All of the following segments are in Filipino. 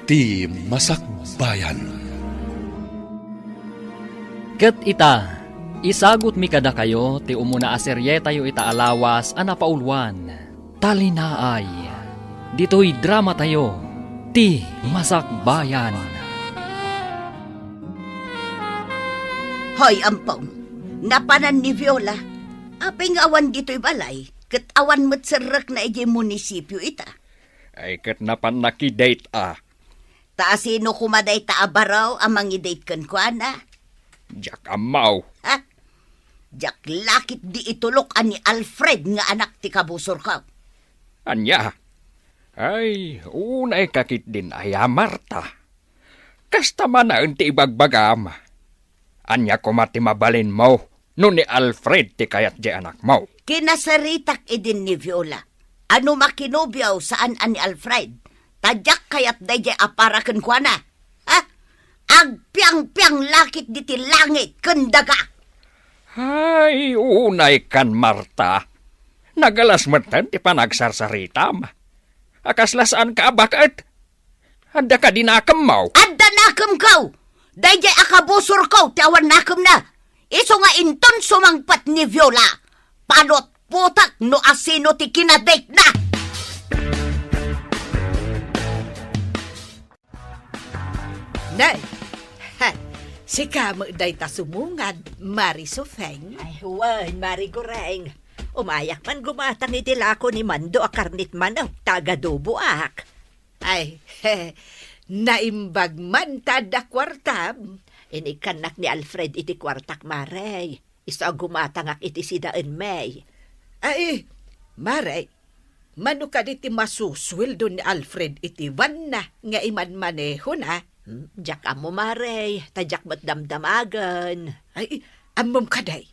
ti Masakbayan. Ket ita, isagot mi kada kayo ti umuna aserye tayo ita alawas a napaulwan. Talinaay, dito'y drama tayo, ti Masakbayan. Hoy, ampong, napanan ni Viola. Aping awan dito'y balay, ket awan matsarak na iji munisipyo ita. Ay kat napan nakidate Ta sino kumaday ta abaraw amang i-date kan ko, ana? Jak amaw. Ha? Jak lakit di itulok ani Alfred nga anak ti kabusor ka. Anya? Ay, unay kakit din ay Marta. Kasta man na ti ibagbagam. Anya ko mati mabalin mo, no ni Alfred ti kayat di anak mo. Kinasaritak idin ni Viola. Ano makinobyaw saan ani Alfred? Tadyak kayat dayjay aparaken ko na. Ha? Agpiang-piang lakit di ti langit, kendaga. Ay, unay kan Marta. Nagalas matan ti panagsarsaritam. Akaslasaan ka bakit? Ada ka dinakam mo. Adda nakam kaw! Dayjay akabusor kaw, tiawan nakam na. Iso nga inton sumangpat ni Viola. Panot putak no asino ti kinadate na. Nay, si kamo day ta sumungad, Mari Sofeng. Ay, huwan, Mari Goreng. Umayak man gumatang itilako ni Mando a karnit man ang tagadubo ak. Ay, naimbag man tada kwartam. Inikanak ni Alfred iti kwartak, Marey. Isa gumatang ak iti sidaan May. Ay, Mare, mano ka di ti masusweldo ni Alfred iti van na nga iman maneho na. Diyak amo, Marey. Tadyak mo't damdamagan. Ay, amom kaday.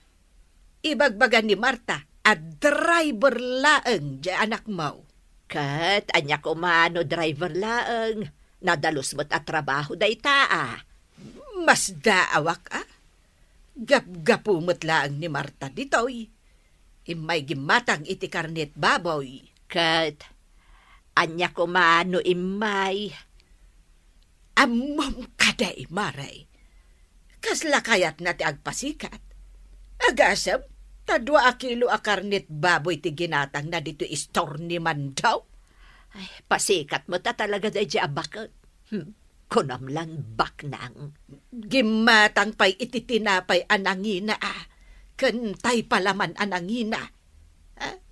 Ibagbagan ni Marta, a driver laeng di anak mo. Kat, anya ko mano driver laeng. Nadalos mo't at trabaho day taa. Mas daawak Gap-gapumot laeng ni Marta ditoy. Imay gimatang iti karnet baboy. Kat, anya ko mano imay. Amom kaday, Maray. Kasla kayat na ti agpasikat. Agasam, tadwa a kilo a karnet baboy ti ginatang na dito istor ni Mandaw. Ay, pasikat mo ta talaga day di abakot. Kunamlan baknang. Gimatang pa'y ititinapay anangina Kentay palaman anangina.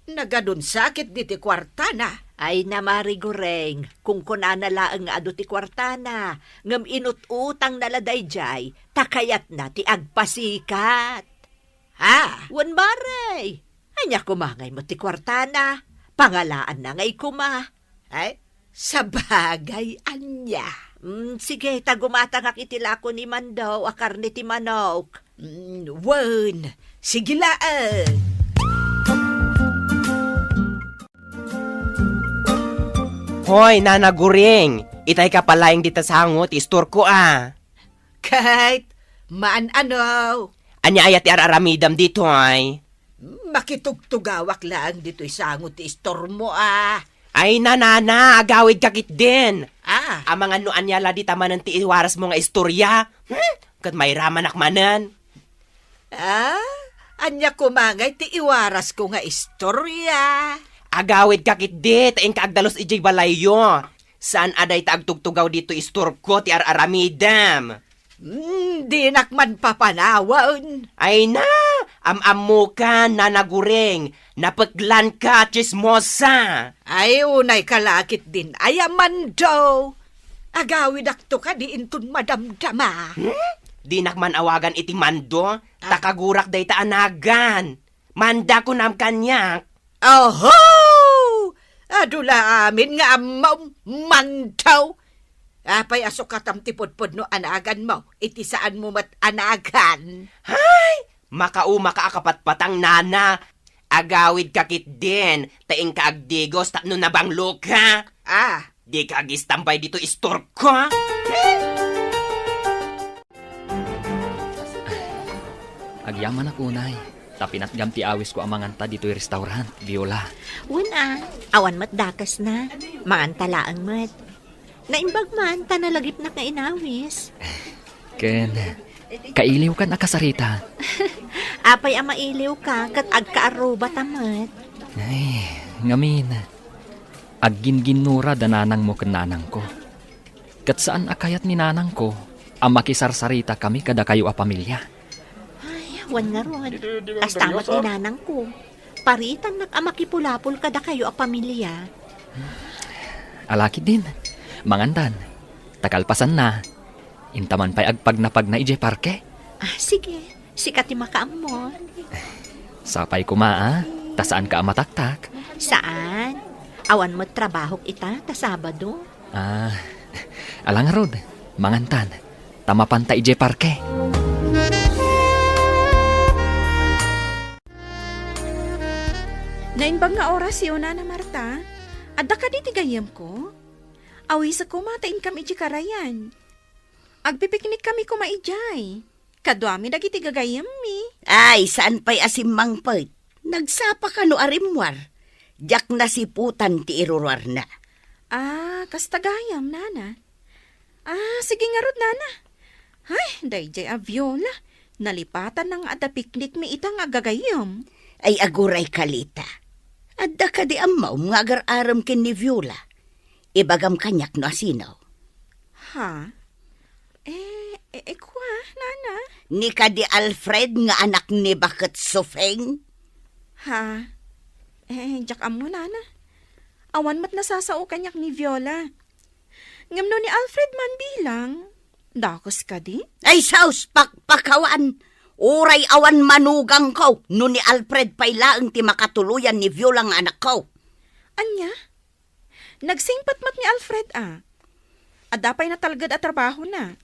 Nagadun sakit diti kwartana. Ay na, Mari Goreng, kung kunana laang nga ado ti kwartana, ngam inut-utang naladay jay, takayat na ti agpasikat. Ha? Wan, Maray, anya kumangay mo ti kwartana, pangalaan na ngay kuma. Ay, sabagay anya. Sige, tagumatang akitilako ni Mandaw, akarni ti manok. Wan, sigilaan. Hoy, Nana Guring! Itay ka palayang dita sa hangot, istor ko Kahit, maan ano? Anya ayat ti araramidam dito ay. Makitugtugawak lang dito isangot ti istor mo Ay, nanana, agawid kakit din. Ah. Amang ano anyala di tamanan ti iwaras mo nga istorya. Kat may raman akmanan. Anya kumangay ti iwaras ko nga istorya. Agawid kakit di, taing kaagdalos ijay balayo. Saan aday taagtugtugaw dito istor ko ti araramidam? Di nakman papanawan. Ay na, am-amu ka, Nana Guring. Napaglan ka, chismosa. Ay, unay kalakit din. Ay, Amando. Agawid akto ka di intun madamdama. Di nakman awagan iti Mando, takagurak day ta anagan. Manda ko nam kanyak. Oho! Adula amin nga amaw Mandaw. Apay asok katam tipod-pod no anagan mo. Iti saan mo mat anagan. Hay! Makauma ka akapatpatang nana. Agawid kakit din. Taing kaagdigos tapno na bang luka. Di ka agistampay dito istor ko. Agyaman ako, Nay. Tapinat gam ti awis ko amanganta dito'y restaurant, Viola. Awan mat dakas na. Maantalaang mat. Naimbag man, tanalagip na kainawis. Ken, kailiw ka na kasarita. Apay ang mailiw ka, kat agkaaruba tamat. Ay, ngamin. Agginginura dananang mo ken nanang ko. Kat saan akayat ni nanang ko, ang makisarsarita kami kada kayo a pamilya. Ay, wan nga ron. Astamat ni nanang ko. Paritan nag-amakipulapol kada kayo a pamilya. Alaki din. Mangandan. Takalpasan na. Intaman pa'y agpagnapag na ije parke. Sige. Sikat yung makaamon. Sapay kumaa. Ta saan ka mataktak? Saan? Awan mo trabaho ita, ta Sabado. Alang rod. Mangantan. Tamapan ta ije parke. Nainbag nga oras yun na Marta. Adda ka di tigayam ko. Awi sa kumatain kami iti karayan. Agpipiknik kami kumaijay. Kadwami dagiti gagayam mi. Ay, saan pa'y asimang pait? Nagsapa ka no arimwar. Diyak na siputan ti irurwar na. Kastagayam, nana. Sige nga rod, nana. Ay, dayjay a Viola. Nalipatan ng ada piknik mi itang agagayam. Ay aguray kalita. Adda ka di amaw nga agar-aram kin ni Viola. Ibagam kanyak no asinaw. Ha? Kwa, nana? Ni ka di Alfred nga anak ni Bakit Sofeng? Ha? Jak amo, nana. Awan mat nasasao kanyak ni Viola. Ngamno ni Alfred man bilang. Dakos ka di? Ay saus, pakpakawan. Uray awan manugang ko. No ni Alfred pa'y laang ti makatuluyan ni Viola nga anak ko. Anya? Nagsingpat mat ni Alfred Adapay na talgad at trabaho na.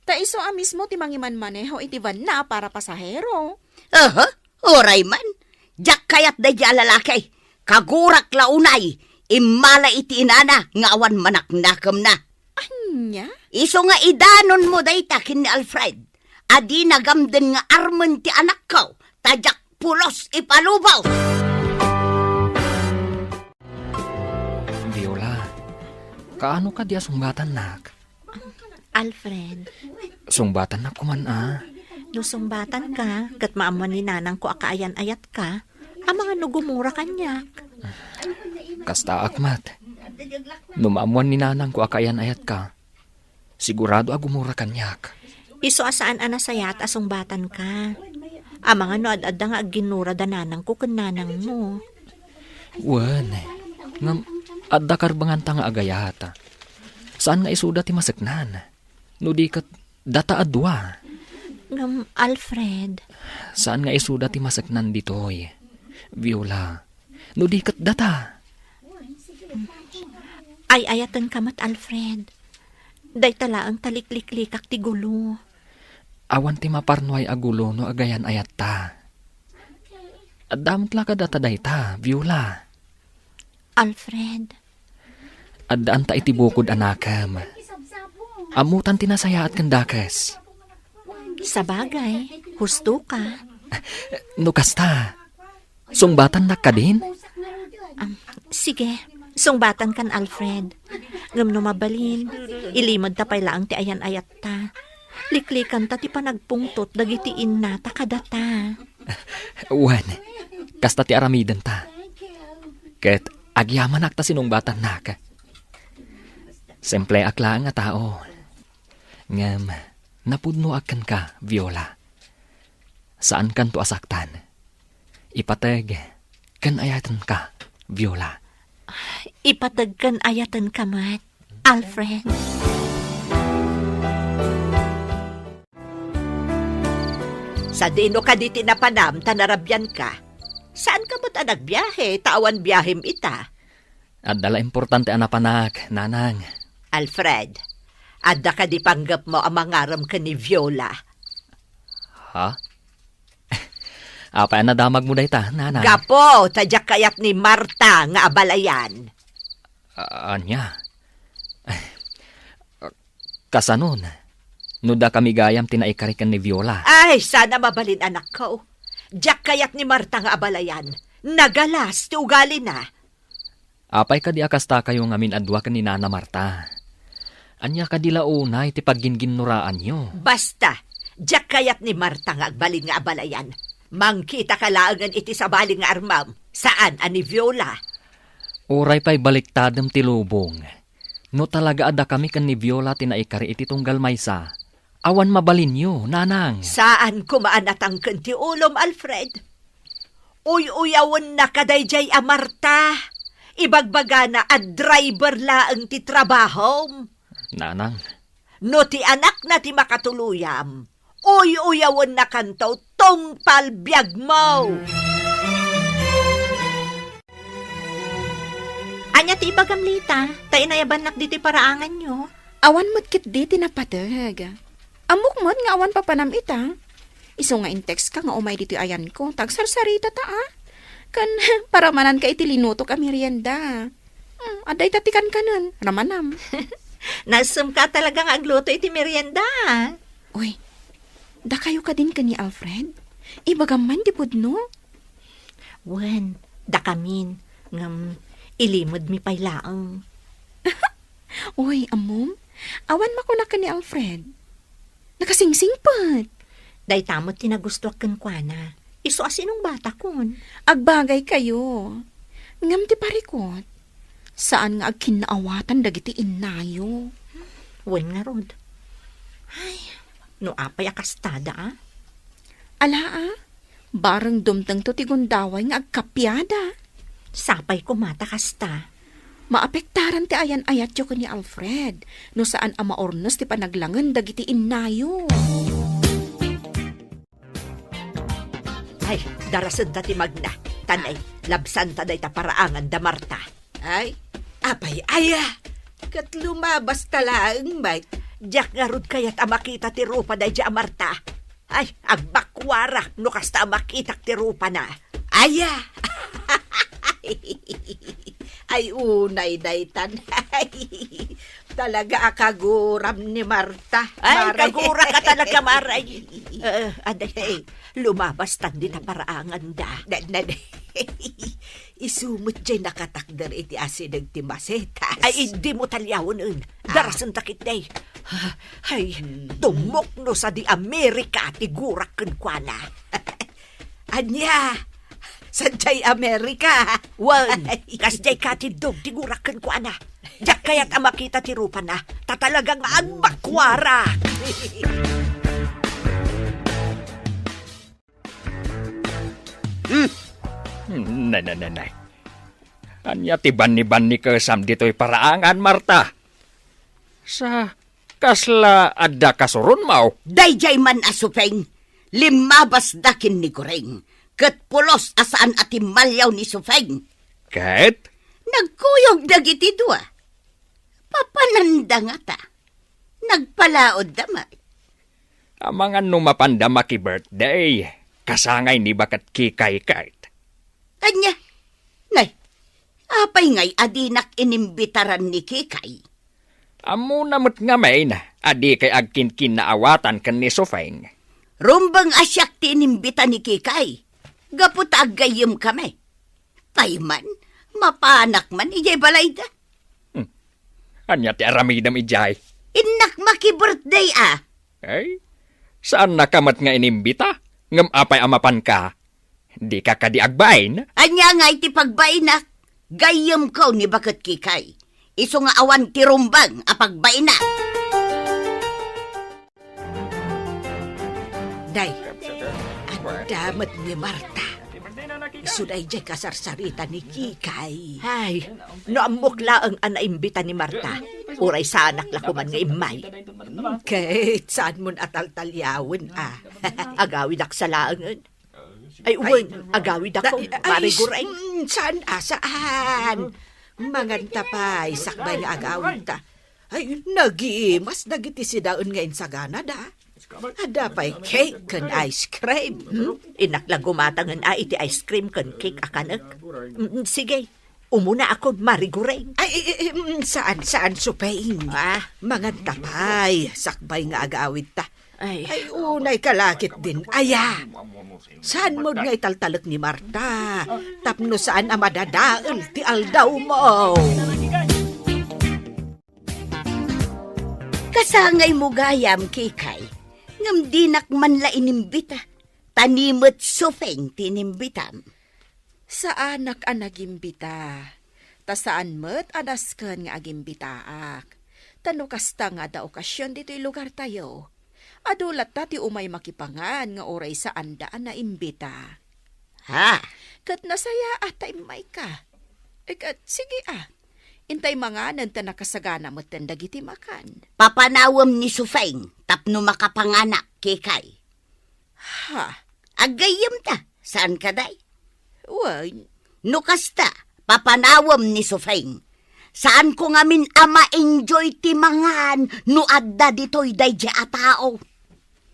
Ta iso mismo ti mangiman maneho iti van na para pasahero. Uray man. Jak kayat da di alalakay. Kagurak launay. Imala iti inana nga awan manaknakam na. Anya? Iso nga idanon mo day takin ni Alfred. Adi nagamden nga armen ti anak ko. Tajak pulos ipalubaw. Viola, kaano ka di sungbatan nak? Alfred, Sungbatan na kuman no sumbatan ka, kat maaman ni nanang ko akaayan-ayat ka, ang mga nugumura kanyak. Kasta akmat. Numaamuan ni nanang ko akayan ayat ka. Sigurado agumura kanyak. Iso asaan anasayat asumbatan ka. Ang mga no ad-adda nga ginura da nanang ko kan nanang mo. Wan, ngam adda karbangan ta nga agayata. Saan nga isuda ti masaknan? No di kat data adwa. Ngam, Alfred, Saan nga isuda ti masaknan ditoy? Viola, no di kat data. ay ayatan kamat Alfred. Day tala ang talikliklikak ti gulo. Awan ti maparnoy agulo no agayan ayat ta. Adamot la ka data dayta, Viola. Alfred, Addaan ta iti bukod anakam. Amutan tinasayaat kandakas. sa bagay, husto ka. No kasta, sungbatan na ka din? Sige, sungbatan kan Alfred. Ngam no mabalin, ilimod ta pay laang ti ayan ayat ta. Liklikan ta ti panagpungtot dagiti inna ta kadata. Wan, kasta ti aramidan ta. Ket agyaman akta sinungbatan na ka. Simple akla nga tao. Ngam, napudno akan ka, Viola. Saan kan to asaktan? Ipateg, kan ayatan ka, Viola. Ipatagkan ayatan kamat, Alfred. Sa dino ka diti na panam, tanarabyan ka. Saan ka ba't nagbiyahe? Tawan biyahim ita. Adala importante anapanak, nanang. Alfred, adda ka di panggap mo ang mangaram ka ni Viola. Ha? Apa na damag mo dayta, nanang? Gapo, tadyak kayat ni Marta nga abalayan. Anya? Kasanon, nuda kami gayam tinaikarikan ni Viola. Ay, sana mabalin anak ko. Diyak kayat ni Marta nga abalayan. Nagalas, ti ugali na. Apay ka di akasta kayo ngamin adwa ka ni Nana Marta. Anya kadila unay ti pagginginuraan nyo. Basta, diyak kayat ni Marta nga agbalin nga abalayan. Mangkita ka laangan iti sa balin nga armam. Saan, ani Viola? Uray pa'y baliktadem ti lubong. No talaga ada kami kan ni Viola tinaikari iti tunggal maysa. Awan mabalin nyo, nanang. Saan kumaanatang ti ulom, Alfred? Uy-uyawon na kadayjay a Marta. Ibagbaga na a driver laang ti trabaho. Nanang, No ti anak na ti makatuluyam. Uy-uyawon na kantaw tong palbiag mo. Anya ti ibagamlita, tayo nayabanak dito paraangan nyo. Awan mo't kit di tinapadag. Amok mo't nga awan papanam ita. Iso nga in text ka nga umay dito ayan ko. Tagsarsarita ta Kan para manan ka iti linuto ka merienda. Aday tatikan ka nun. Ramanam. Nasum ka talagang agluto iti merienda. Uy, da kayo ka din ka ni Alfred? Ibagaman di pudno? Wen, dakamin, ngam, ilimod mi paylaang. Uy, amom, awan makuna ka ni Alfred. Nakasingsing pat. Day tamot tinagusto kan kuana. Iso asinong bata kun. Agbagay kayo. Ngam ti parikot. Saan nga agkinaawatan dagiti inayo? Wen nga rod. Ay, no apay akastada Ala barang dumtang to ti gundaway nga agkapyada. Sapay kumata kasta. Maapektaran ti ayan ayat yo ni Alfred. No saan ama ornos ti panaglangan dagiti inayo. Ay, darasan ta ti magna. Tanay, labsan ta day ta paraangan da Marta. Ay, apay aya. Kat lumabas talaang may. Diyak nga rod kayat amakita ti rupa day di Marta. Ay, agbakwara no kasta makita ti rupa na. Aya. Ay, unay daytan. Talaga akaguram ni Marta. Ay, Maray. kagura ka talaga, Maray. Aday, lumabas tan din na paraangan da. Isumot dyan nakatakdar iti asinag ti masetas. Ay, hindi mo talyawon un. Darasan takit day. Ay, tumok no sa di Amerika ti gurak kenkwana. Anya, sa jay Amerika. Wan, kasjay katidog ti gurakan ko ana. Diyak kaya't amakita ti rupa na, tatalagang agbakwara. Nanay. Anya ti ban ni kesam dito'y paraangan, Marta. Sa kasla adda kasurun mau. Dayjay man asupeng, limabas dakin ni Goreng. Kat pulos asaan ati malyaw ni Sufeng. Ket? Nagkuyog dagiti dua. Papananda nga ta. Nagpalaod damay. Amangan numapanda maki birthday. Kasangay ni bakat kikay kait. Anya, nay, apay ngay adinak inimbitaran ni Kikay. Amo namot nga may na, adi kay agkin naawatan kan ni Sofeng. Rumbang asyak ti inimbita ni Kikay. Gapot agayim kami. Tayman, mapanak man, ijay balay da. Anya ti aramidam ijay. Inak maki-birthday Ay, saan nakamat nga inimbita? Ngam apay amapan ka. Di ka kadi agbain. Anya nga iti pagbainak, gayim ko ni Bakit Kikay. Iso nga awan ti rumbang apagbaina. Day, ang damat ni Marta. Isuday dyan kasarsarita ni Kikay. Ay, naamukla ang anaimbita ni Marta. Uray sa anak lakuman nga imay. Kahit saan mo atal-talyawin, agawid ak sa laangan. Ay, uwan, agawid ako. Mariguray. Saan? Manganta pa, isakbay nga agawid ta. Ay, nagiimas, nagiti si daon ngayon sa Canada. Ada pa'y cake kan ice cream. Inaklang gumatangan iti ice cream kan cake akanak. Sige, umuna ako marigureng. Ay, saan supain? Mga tapay, sakbay nga agawid ta. Ay, unay kalakit din. Aya, saan mo nga italtalak ni Marta? Tapno saan ang madadaal ti aldaw mo? Kasangay mo gayam, Kikay. Ngam dinak man la inimbita. Tanimot sufeng tinimbitam. Sa anak ang nagimbita. Ta saan mo't adasken nga agimbitaak. Tano kasta nga da okasyon dito'y lugar tayo. Adulat ta ti umay makipangan nga oray sa andaan na imbita. Ha? Kat nasaya atay may ka. Kat sige Intay mga nanta nakasagana mo dagiti makan. Papanawam ni Sufeng, tapno makapanganak, Kikay. Ha? Agayam ta, saan ka day? Uy, No kasta, papanawam ni Sufeng. Saan ko ngamin ama enjoy ti mangan no adda dito'y dayja a tao.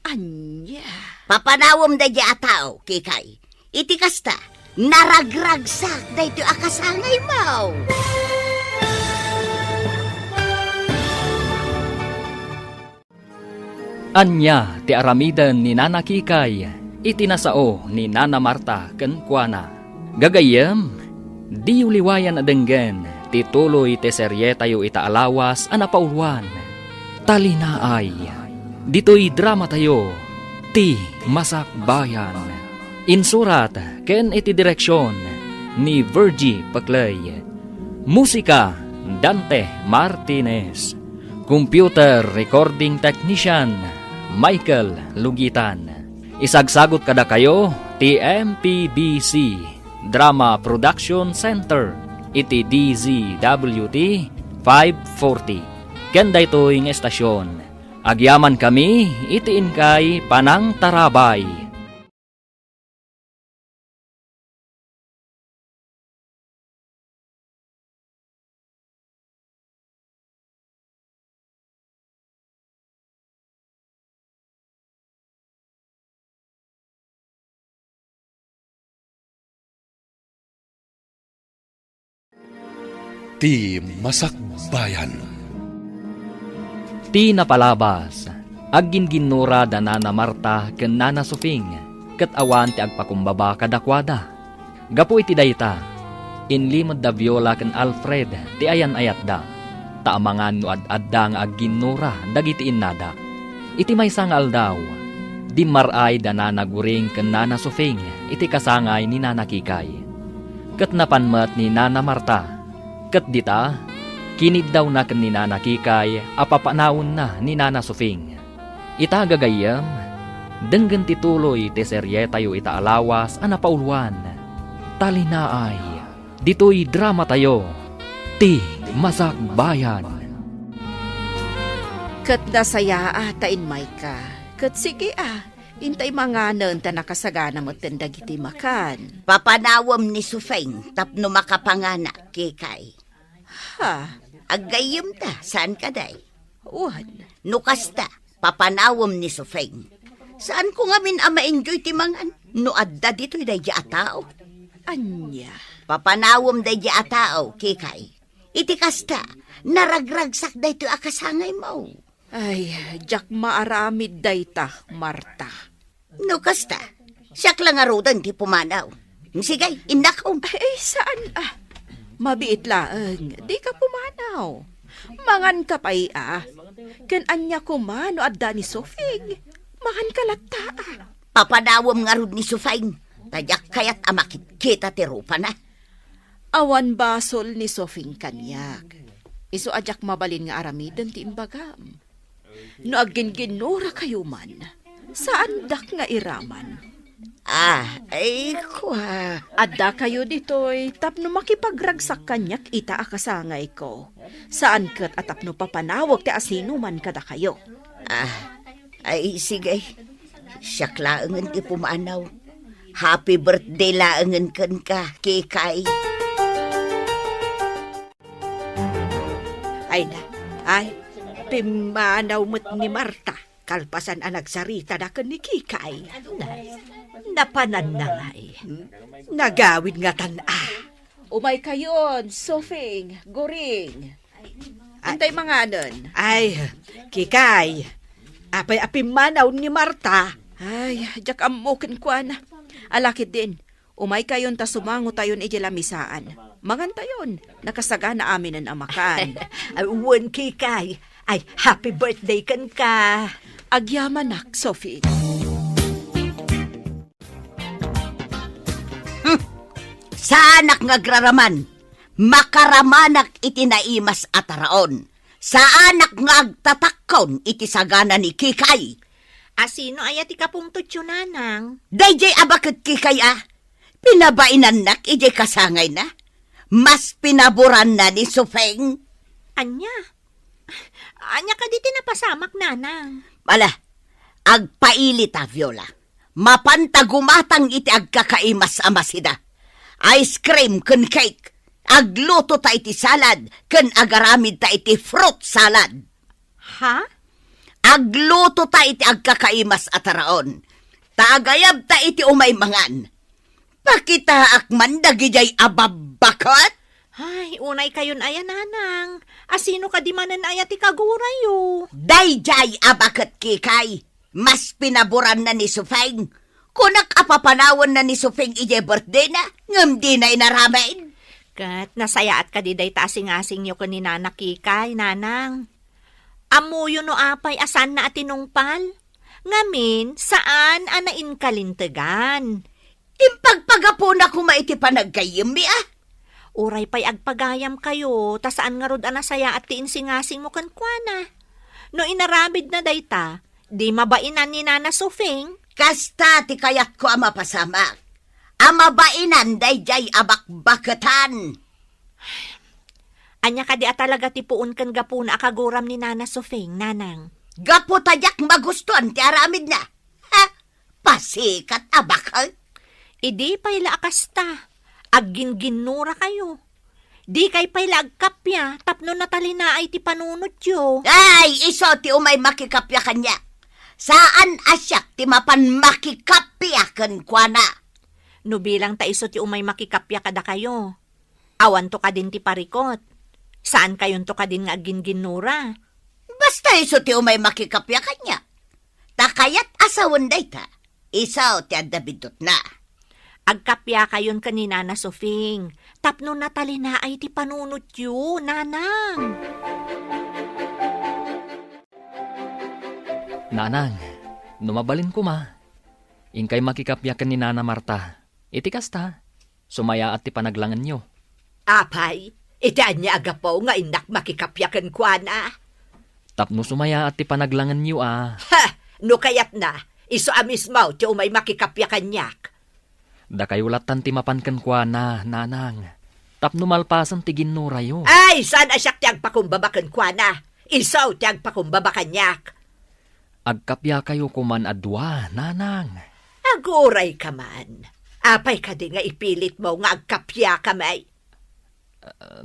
anya. Papanawam dayja a tao, Kikay. Iti kasta, naragragsak dayto akasangay mo. Anya ti aramidan ni Nana Kikay, itinasao ni Nana Marta ken kuana. Gagayem, di uliwayan adenggen, ti tuloy ti serye tayo itaalawas anapauluan. Talinaay, dito'y drama tayo, ti Masak Bayan. Insurat ken iti direksyon ni Virgie Paclay. Musika, Dante Martinez. Computer Recording Technician, Michael Lugitan. Isagsagot kada kayo, TMPBC, Drama Production Center, iti DZWT 540. Kenda ito'y estasyon. Agyaman kami, itiin kay Panang Tarabay. Ti Masak Bayan. Ti napalabas, agin ginura da Nana Marta ken Nana Sufing, ket awan ti agpakumbaba kadakwada. Gapu iti dayta, inlimod da Viola ken Alfred ti ayan ayat da, taamangan no ad-adda nga agginura dagiti innada. Iti maysa nga aldaw, di maray da Nana Guring ken Nana Sufing iti kasangay ni Nana Kikay. Ket napanmet ni Nana Marta, ket dita, kinid daw na ken ni Nana Kikay, apapanawon na ni Nana Sufing. Ita gagayam, denggen tituloy ti serye tayo itaalawas anapauluan. Talinaay, dito'y drama tayo, ti Masak Bayan. Kat nasaya atain may ka. Kat sige intay mga nanta nakasagana mo dagiti makan. Papanawam ni Sufeng, tapno makapanganak, Kikay. Ha? Agayam ta, saan ka day? Uwan. No kasta, papanawam ni Sufeng. Saan ko ngamin ma-enjoy ti mangan? No adda dito'y dayja a tao. Anya. Papanawam dayja a tao, Kikay. Iti kasta, naragragsak dayto akasangay mo. Ay, jak maaramid dayta, Marta. No kasta, siyak lang arudan ti pumanaw. Sige, indakaw. Ay, saan Mabiit laeng, di ka pumanaw. Mangan ka pa'y Ken anya kumano adda ni Sofing. Mangan ka latta Papanawam nga rod ni Sufeng. Tadyak kayat amakit kita ti rupa na. Awan basol ni Sofing kanyak. Iso ajak mabalin nga aramiden ti imbagam. No agin ginura kayo man, saan dak nga iraman? Ay kwa. Adda kayo ditoy, tapno makipagragsak kanyak ita akasangay ko. Saan kat atapno papanawag ti asino man kada kayo? Ay sige. Siyak laangan ti pumanaw. Happy birthday laangan kan ka, Kikay. Pimanaw mo't ni Marta. Kalpasan ang nagsarita na ni Kikay. Napanan na nga Nagawid nga Umay kayon, Sofing, Goring. Antay mga nun. Ay, Kikay. Apay apimanaw ni Marta. Ay, jak amukin ko na. Alakit din. Umay kayon ta sumango tayon ijilamisaan. Mangan tayon, nakasagana amin ang amakan. Uwan, Kikay. Ay, happy birthday kan ka. Agyaman nak, Sophie. Sa anak nga graraman, makaramanak iti naimas ataraon. Sa anak nga agtatakon iti sagana ni Kikay. Asino ayat ikapungtot yun, nanang? Dayjay abakit Kikay pinabainan nak ijay kasangay na. Mas pinaburan na ni Sufeng. Anya? Anya ka di tinapasamak, nanang. Mala, agpailit Viola. Mapantagumatang iti agkakaimas amasida. Ice cream kun cake. Agluto ta iti salad kun agaramid ta iti fruit salad. Ha? Agluto ta iti agkakaimas ataraon. Taagayab ta iti umaymangan. Pakita akman dagijay ababakot. Ay, unay kayon ayan, nanang. Asino ka di manan ayat ikagurayo? Dayjay abakot Kikay. Mas pinaburan na ni Sufeng. Kunak apapanawon na ni Sufeng ije birthday na. Ngam di na inaramain. Kat, nasayaat ka di day tasing-asing nyo ka ni Nana Kikay, nanang. Amuyo no apay asan na atinungpal? Ngamin, saan anain kalintegan? Impagpagapo na kumaiti panagkayim Uray pa'y agpagayam kayo, ta saan nga rod anasaya at tiinsingasing mo kankwana. No inaramid na dayta, di mabainan ni Nana Sufeng. Kasta ti kayat ko ama pasamak. Amabainan dayjay abakbakatan. Anya ka di talaga tipuon kan gapuna akaguram ni Nana Sufeng, nanang. Gapo tadyak magustuhan ti aramid na. Ha? Pasikat abakal. Idi pa'y laakasta, agginginura kayo. Di kay pa'y agkapya, tapno natalina ay ti panunot yo. Ay, iso ti umay makikapya kanya. Saan asyak ti mapan makikapya kan kwa na. No bilang ta iso ti umay makikapya kada kayo. Awan to ka din ti parikot. Saan kayon to ka din nga agginginura? Basta iso ti umay makikapya kanya. Takayat asawan day ta. Isaw ti adabidot na. Agkapya kayon kanina na Sufeng. Tapno natalina ay ti panunot yo, nanang. Nanang, numabalin ko ma. Ingkay makikapyakan ni Nana Marta. Iti kasta, sumaya at ti panaglangan nyo. Apay, itaan niya agapaw nga inak makikapyakan kwa na. Tapno sumaya at ti panaglangan nyo Ha! No kayat na, iso amismaw ti umay makikapyakan niyak. Da kayo latan ti mapankan kwa na, nanang. Tapno malpasan ti ginurayo. Ay, saan asyak ti agpakumbabakan kwa na? Isaw ti agpakumbabakan niyak. Agkapya kayo kuman adwa, nanang. Aguray ka man. Apay ka di nga ipilit mo nga agkapya kamay.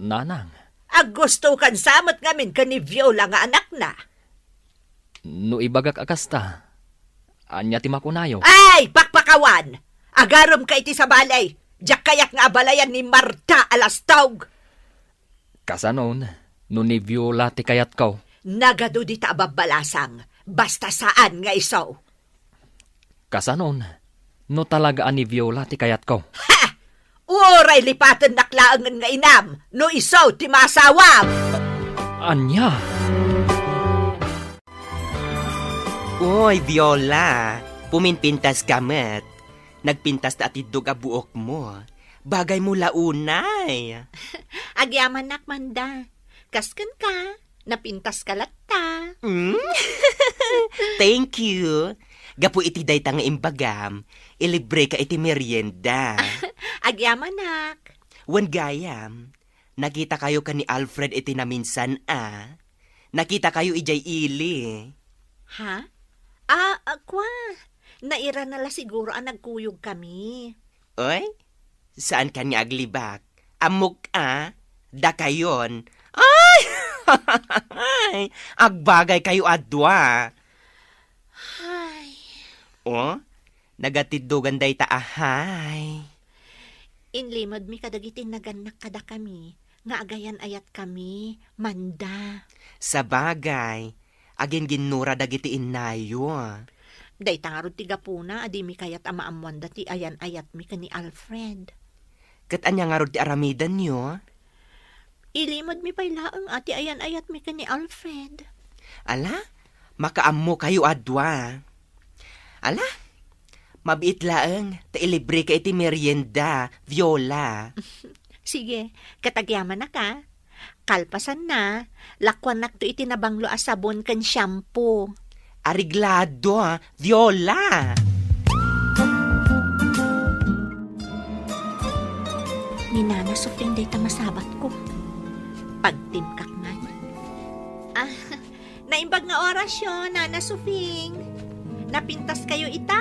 Nanang, Gusto kan samot ngamin ka ni Viola nga anak na. no ibagak akasta. Anya ti makunayo. Ay, pakpakawan! Agarom ka iti sa balay. Diyak kayak nga abalayan ni Marta alastawg. Kasanon, no ni Viola ti kayat ko. Nagado di ta ababalasang. Basta saan nga isaw. Kasanon, no talagaan ni Viola ti kayat ko. Ha! Uray lipatan naklaangan nga inam. No isaw ti masawam. Anya? Uy, Viola, puminpintas ka met. Nagpintas na atidog a buok mo. Bagay mo launay. Agyaman nakmanda. Kaskan ka, napintas ka latta. Thank you. Gapu iti dayta nga imbagam. Ilibre ka iti merienda. Agyaman nak. Wan gayam, nakita kayo ka ni Alfred iti naminsan Nakita kayo ijay ili. Ha? Akwa. Naira nala siguro ang nagkuyog kami. Oy, saan ka niya aglibak? Amok da kayon. Ay! Agbagay kayo adwa. Ay. Oh, nagatiddugan day ta ahay. Inlimod mi kadagitin naganak kada kami. Nga agayan ayat kami. Manda. Sa bagay, agin ginura dagiti inayo. Day tangarod ti gapuna, adi mi kayat amaamwanda ti ayan ayat mi ka ni Alfred. Kat anya nga rod ti aramidan nyo? Ilimod mi pay laang ati ayan ayat mi ka ni Alfred. Ala, makaammo kayo adwa. Ala, mabiit laeng, tailibre ka iti merienda, Viola. Sige, katagyaman na ka. Kalpasan na, lakwan nakto iti nabanglo a sabon kan shampoo. Ariglado, Viola. Ni Nana Sufring day masabat ko. Pagtimkak nga. Naimbag nga orasyon, Nana Sufring. Napintas kayo ita.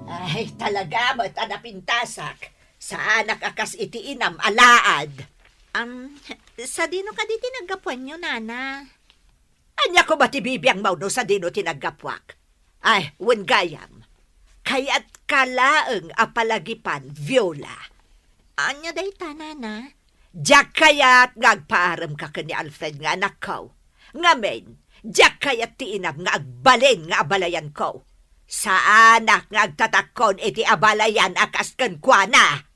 Ay, talaga mo't anapintasak. Sa anak akas iti inam alaad. Sa dino ka di tinagapuan nyo, Nana? Anya ko matibibiyang mauno sa dino tinagapwak. Ay, gayam. Kaya't kalaeng apalagipan, Viola. Anya day ta, Nana? Diyak kaya't ngagpaaram ka ni Alfred nga anak ko. Ngamen, diyak kaya't tiinam nga agbalin nga abalayan ko. Sa anak nga agtatakon iti abalayan akas kenkwana.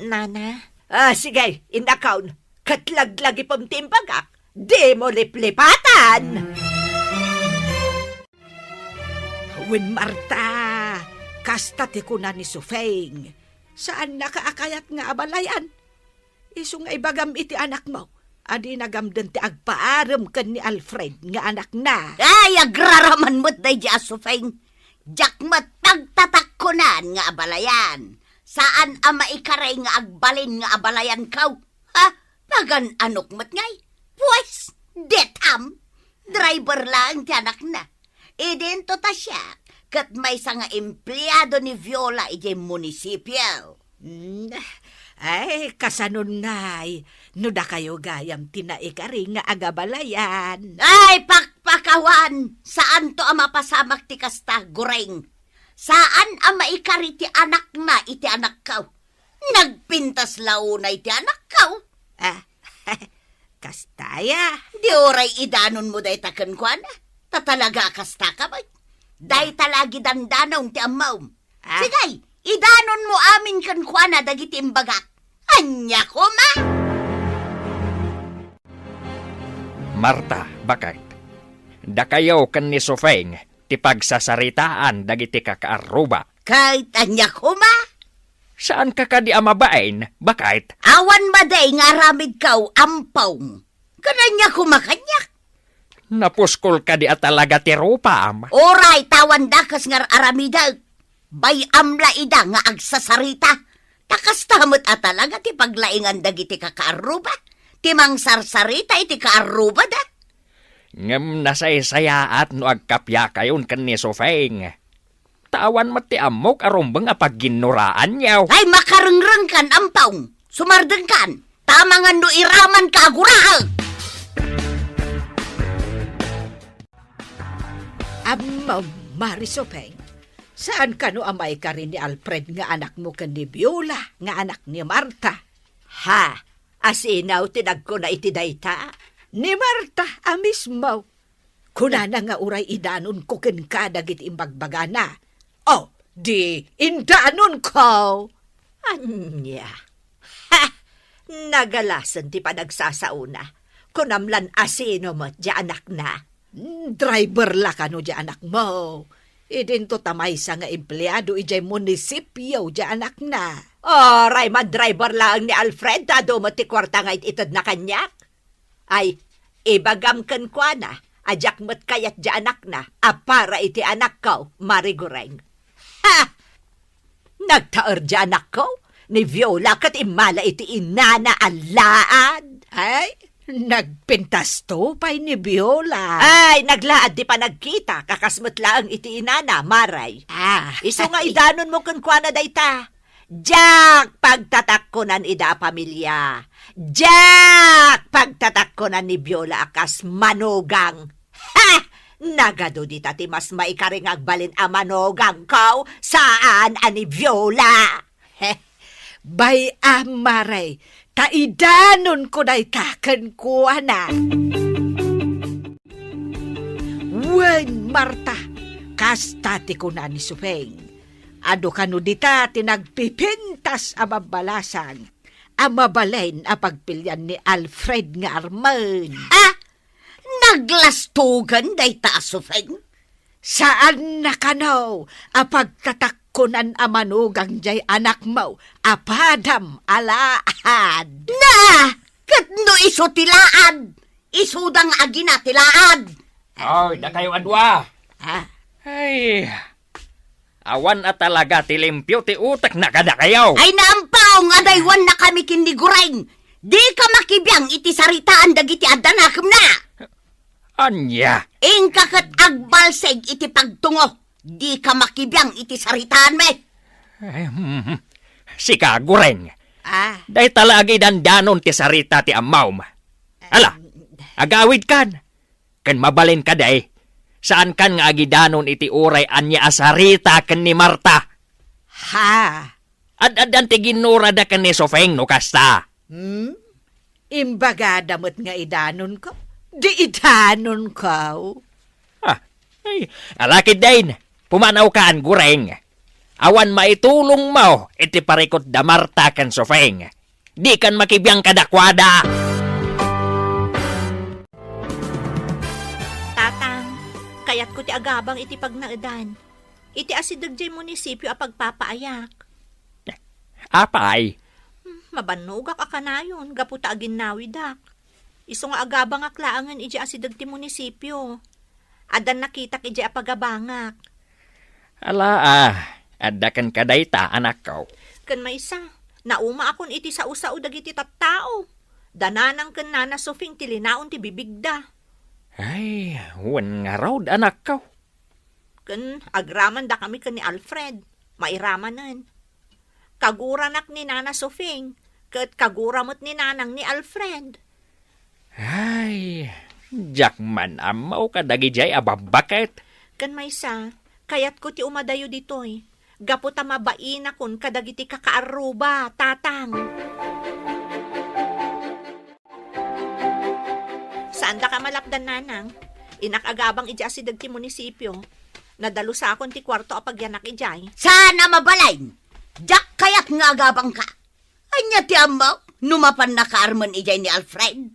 Nana? Sige, inakaon. Katlaglag ipong timbagak. Di mo liplipatan! Win Marta, kasta ti kuna ni Sufeng. Saan nakaakayat nga abalayan? Iso nga ibagam iti anak mo. Adi nagamdan ti agpaaram kan ni Alfred nga anak na. Ay, agraraman mo't day di Sufeng. Jakmat pagtatakkunan nga abalayan. Saan ama ikaray nga agbalin nga abalayan kaw? Ha? Pagan anok mo't ngay? Pues, detam. Driver lang ti anak na. Idento ta siya. Kat may sa nga empleyado ni Viola iti munisipyo. Ay, kasanon ngay. Nuda kayo gayam tinaikari nga agabalayan. Ay, pakpakawan! Saan to ama pasamak ti kasta, goreng? Saan ama ikari ti anak na iti anak kaw? Nagpintas launa iti anak kaw? Kastaya. Di oray idanon mo day taken kwa na. Tatalaga kasta ka ba? Day talagi dandanong ti amaw. Sigay, idanon mo amin kan kwa na dagiti imbagak. Anya ko ma! Marta, bakit? Da kayo kan ni Sufeng, ti pagsasaritaan dagiti kakaaruba. Kahit anya ko ma? Saan ka kadi amabain? Bakit? Awan maday nga ramid kaw ampaw. Kananya ko makanyak. Napuskol ka di at talaga ti rupa, am. Oray, tawan dakas nga aramida. Bay amla ida nga agsasarita. Takas tamot at talaga ti paglaingan dagiti kakaaruba. Ti mangsarsarita iti kaaruba da. Ngem nasaysayaat no agkapya kayon kan ni Sufeng. Tawan mat ti amok arumbang apagginuraan yaw. Ay makarengreng kan ampaw. Sumardeng kan. Tamangan no iraman ka aguraal. Marisopeng, saan ka no amay ka rin ni Alfred nga anak mo kan ni Viola, nga anak ni Marta? Ha? Asinaw tinag ko na iti dayta? Ni Marta, mismo. Kuna na nga uray idanon ko ken ka dagit imbagbagana. Oh, di indanon ko. Anya. Ha! Nagalasan ti pa nagsasauna. Kunamlan asino mo di anak na. Driver la ka no di anak mo. Idinto tamay sa nga empleyado ijay munisipyo di anak na. Oray, driver lang ni Alfred, dado mo ti kwarta nga itid na kanyak. Ay, ibagam kan kwa na, ajak mo't kayat di anak na, para iti anak ko, marigureng. Ha! Nagtaer di anak ko, ni Viola kat imala iti inana alaad. Ay, nagpintas to pa'y ni Viola. Ay, naglaad di pa nagkita, kakasmot lang iti inana, maray. Iso nga idanon mo kun kwa na dayta. Jack, pagtatakkonan ida pamilya. Jack, pagtatakkonan ni Viola akas manugang. Ha! Nagado di tati mas maikaring agbalin a manugang ko saan ani Viola. Bay amaray, taidanon ko na itakan ko na. Wen, Marta, kastati ko na ni Sufeng. Ado kanu dita tinagpipintas amabalasan, amabalain a pagpilyan ni Alfred nga Arman. Ah! Aglastugan day ta Sofeng. Saan na kanaw, apagtatakkunan a manugang jay anak mo, apadam alaad. Na! Kat no iso tilaad. Isudang agina tilaad. Oy, da kayo adwa. Ah, Ay, awan at talaga ti limpyo ti utak na kada kayo. Ay naampaw nga daywan na kami kinigurain. Di ka makibiyang iti saritaan dagiti adanakam na. Anya, Ingka kat agbalseg iti pagtungo. Di ka makibiyang iti saritaan me. si kagureng. ah, Day talagi dandanon ti sarita ti amaw ma. Ala, agawid kan. Kan mabalin ka day. Saan kan nga agidanon iti uray anya asarita kan ni Marta. ha, Ad-adan ti ginura da kan ni Sofeng no kasta. imbaga damot nga idanon ko, di idanon ko. Ay, alakid din. Pumanaw ka ang gureng. Awan maitulong mo iti parikot da Marta kan Sofeng. Di kan makibiyang kadakwada. Tatang, kayat ko ti agabang iti pagnaadan. Iti asidag jay munisipyo a pagpapaayak. Apay, Mabanugak a kanayon, gaputa agin nawidak. Iso nga agabang aklaangan iti asidag ti munisipyo. Adan nakitak iti apagabangak. ala adda kan kadayta anak ko. Kan maysa, nauma akon iti sa usao dagiti tattao. Dananang kan nana Sofing ti linaon ti bibigda. Ay, wan nga raw anak ko. Kan agraman da kami kan ni Alfred. Mairamanan. Kaguranak ni nana Sofing. Kat kaguramot ni nanang ni Alfred. Ay, jakman amaw ka dagi jay ababaket. Kan maysa, kayat ko ti umadayo ditoy. Gaputa mabain akon kadagiti kakaaruba, tatang. Saan da ka malapdan nanang? Inakagabang ija si dagti munisipyo. Nadalo sa akon ti kwarto a pagyanak ijay. Sana mabalain. Jak kayat nga agabang ka. Anya ti amaw, numapan na kaarman ijay ni Alfred.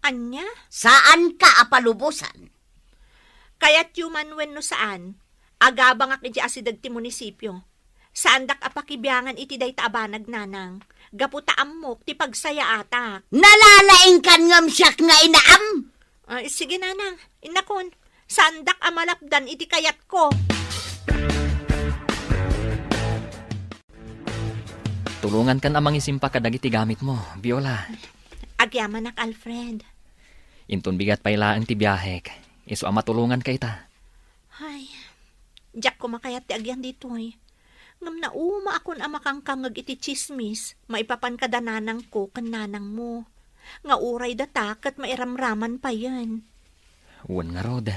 Anya? Saan ka apalubusan? Kayat yuman wen no saan? Agabang ak ija si dagti munisipyo. Saan dak apakibyangan iti day taabanag nanang. Gaputa amok ti pagsaya atak. Nalalaing kan ngam siyak nga inaam. Ay, sige nanang, inakon. Saan dak amalapdan iti kayat ko? Tulungan kan amang isimpa kadagiti gamit mo, Viola. Agyaman ak Alfred. Inton bigat pailaan ti biyahek. Iso ama tulungan ka ita. Ay, jak ko makayat ti agyan ditoy. Ngam na uma akon amakangkangag iti chismis, maipapan ka dananang ko kan nanang mo. Nga uray datak at mairamraman pa yan. Wan nga rod.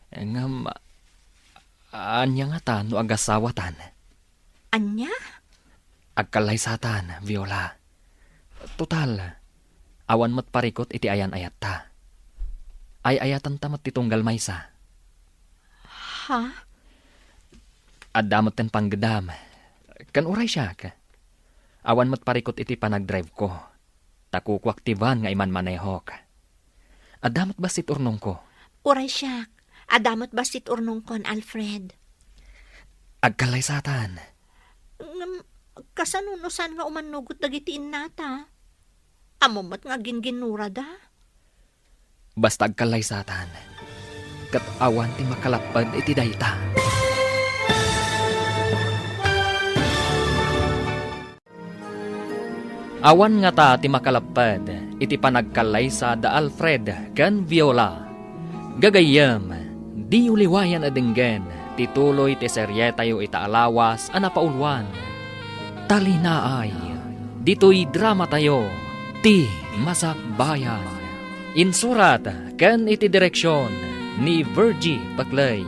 Ngam, anya nga ta no agasawatan. Anya? Agkalaysatan, Viola. Total, awan mat parikot iti ayan ayat ta. Ay ayatan tamat titunggal maysa. Ha? Adamot ten panggedam. Kan uray siya ka. Awan mat parikot iti panagdrive ko. Takukwaktiban nga iman manehok. Adamot basit urnong ko. Uray siyak. Adamot basit urnong kon, Alfred. Agkalaysatan. Ngam, kasanunusan nga umanugot dagiti innata. Amomat nga ginginura da. Basta agkalaysatan. Kat awan ti makalapad iti dayta. Awan nga ta ti makalapad iti panagkalaysa da Alfred kan Viola. Gagayam, di uliwayan adenggen tituloy ti serye tayo itaalawas a napaulwan. Talinaay, dito'y drama tayo, ti Masakbayan. Insurat ken iti direksyon ni Virgie Paclay.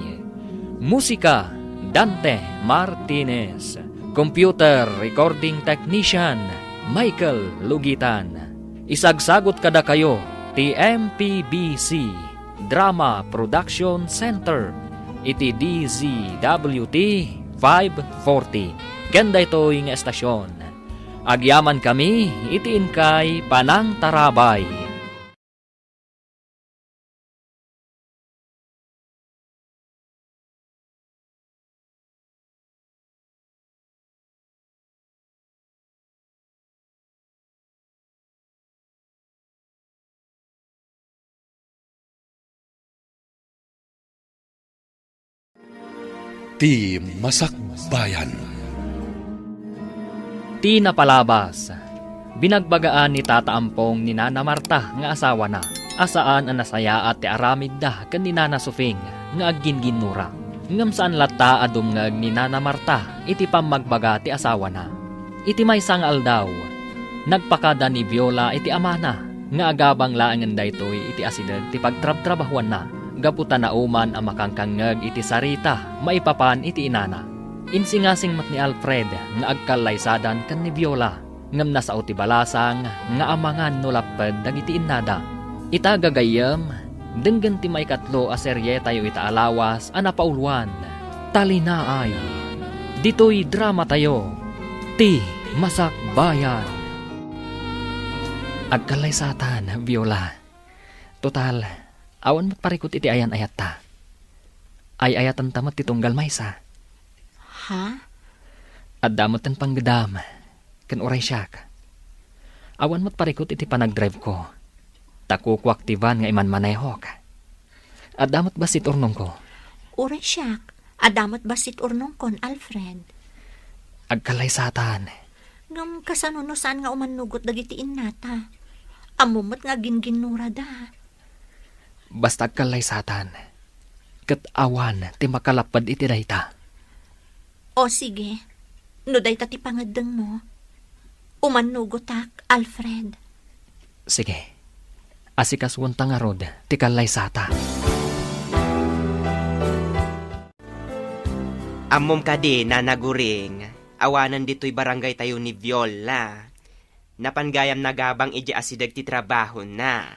Musika Dante Martinez. Computer Recording Technician Michael Lugitan. Isagsagot kada kayo ti MPBC Drama Production Center iti DZWT 540. Ganda ito'y nga estasyon. Agyaman kami iti inkay Panang Tarabay. Ti Masakbayan. Ti napalabas. Binagbagaan ni Tata Ampong ni Nana Marta nga asawa na. Asaan ang nasaya at ti aramid da kan ni Nana Sufing nga agginginura. Ngam saan lata adum nga ni Nana Marta iti pamagbaga ti asawa na. Iti may sangal daw. Nagpakada ni Viola iti amana nga agabang laangan daytoy iti asidag ti pagtrab-trabahuan na. Gaputan na uman ang makangkangag iti sarita maipapan iti inana. Insingasing mat ni Alfred nga agkalaysadan kan ni Viola. Ngam nasa ti balasang nga amangan no lapad dagiti innada. Ita gagayam, denggan ti may katlo a serye tayo ita alawas a napauluan. Talinaay. Dito'y drama tayo. Ti Masakbayan. Agkalaysatan, Viola. Total, awan mo't parikot iti ayan ayat ta. Ay ayatan tamat ti tunggal maysa. Ha? At damot ang panggedam. Kan oray siyak. Awan mo't parikot iti panagdrive ko. Takuko aktivan nga iman manehok. At damot basit urnong ko. Uray siyak. Adamot basit urnong kon, Alfred. Agkalaysatan. Ngam kasanunusan nga umanugot dagiti innata. Amumot nga ginginura da. Basta agkalaysatan. Kat awan ti makalapad iti dayta. O sige. No dayta ti pangadeng mo. Umanugotak, Alfred. Sige. Asikaswan ta nga rod ti kalaysata. Amom ka din na naguring. Awanan dito'y barangay tayo ni Viola. Napanggayam nagabang iji asidag ti trabaho na.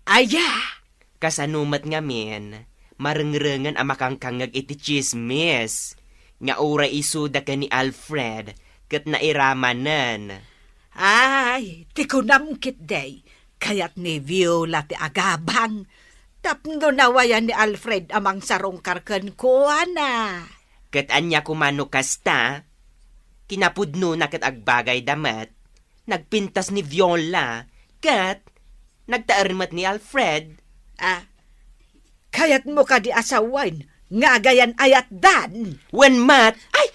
Aya! Kasanumat nga men, marengrengan ang makangkangag iti chismis. Nga ura isuda ka ni Alfred, kat nairamanan. Ay, ti kunamkit day. Kayat ni Viola ti agabang. Tapno nawayan ni Alfred amang sarong karken ko, ana. Kat anya kumano kasta, kinapudno na kat agbagay damat, nagpintas ni Viola, kat nagtaarmat ni Alfred. Ah, kayat mo ka di asawain, nga gayan ayat dan. When mat, ay,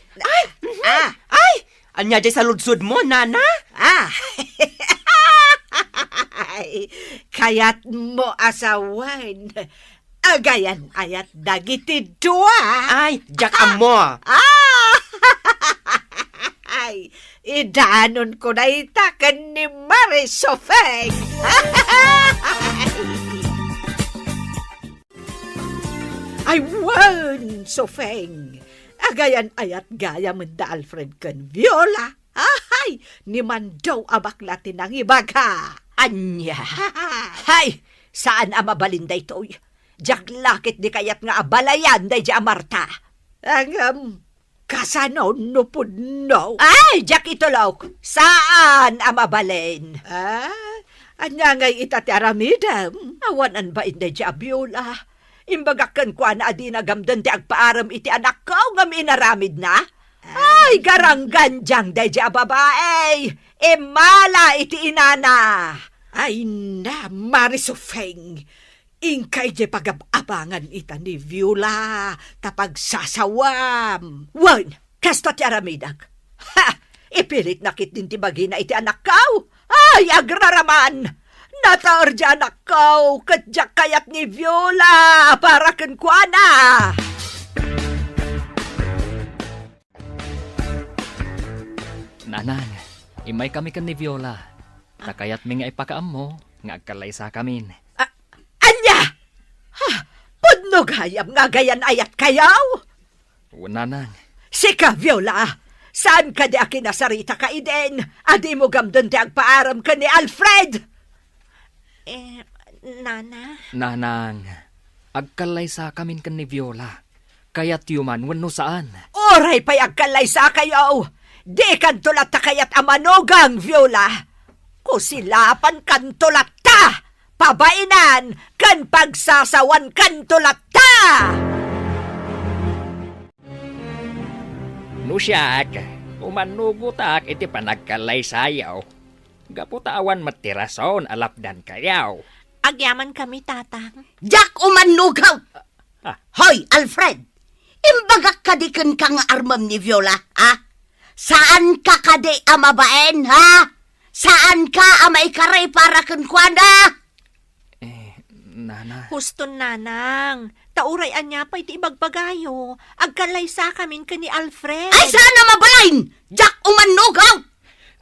anya jay sa ludsud mo, nana? Ay, kayat mo asawain, agayan ayat dagiti dua. Ay, jak amo. Ay, idanon ko na itakan ni Marisofeng. Ay, wan, Sofeng. Agayan ayat gaya menda Alfred kan Viola. Ay, ni man daw abakla tinang ibaga. Anya. Hay, saan ang mabalinday to'y? Jak lakit di kayat nga abalayan day di Marta. Ang kasano no pudno. Ay, jak itulok. Saan ang mabalin? Anya ngay itati aramidam. Awanan ba inday di Viola? Imbagakan ko na adi nagamdan ti agpaaram iti anak ko nga minaramid na. Ay, garanggan diyang day di babae. Imala iti inana. Ay na, Marisofeng. Ingkay di pagabangan ita ni Viola. Tapag sasawam. Wan, kasta ti aramidag. Ha! Ipilit nakit din ti bagina iti anak ko. Ay, agraraman. Nataor di anak ko. Kadyak kayat ni Viola. Para kenkwana. Nanang, imay kami kan ni Viola. Takayat mi nga ipakaam mo, nga agkalaysa kamin. Anya! Ha! Pudno gayam nga gayan ayat kayaw? Nanang, Sika, Viola! Saan ka di akinasarita ka iden? Adi mo gamdon di agpaaram ka ni Alfred! Nana? nanang, agkalaysa kamin kan ni Viola. Kayat yuman wano saan. Oray pa'y agkalay sa kayaw! Di kantulat ta kayat amanugang, Viola! Kusilapan kantulat ta! Pabainan kan pagsasawan kantulat ta! Nusyak, umanugutak iti panagkalay sayaw. Gaputawan matirason alapdan kayaw. Agyaman kami, tatang. Jak umanugaw! Hoy, Alfred! Imbagak kadikan ka nga armam ni Viola, ha? Saan ka kadi amabaen, ha? Saan ka amay karay para kunkwana? Nana. Huston nanang, tauray anya pa iti ibagbagayo, agkalaysa kamin ka ni Alfred. Ay, sana mabalain! Jack umanugaw!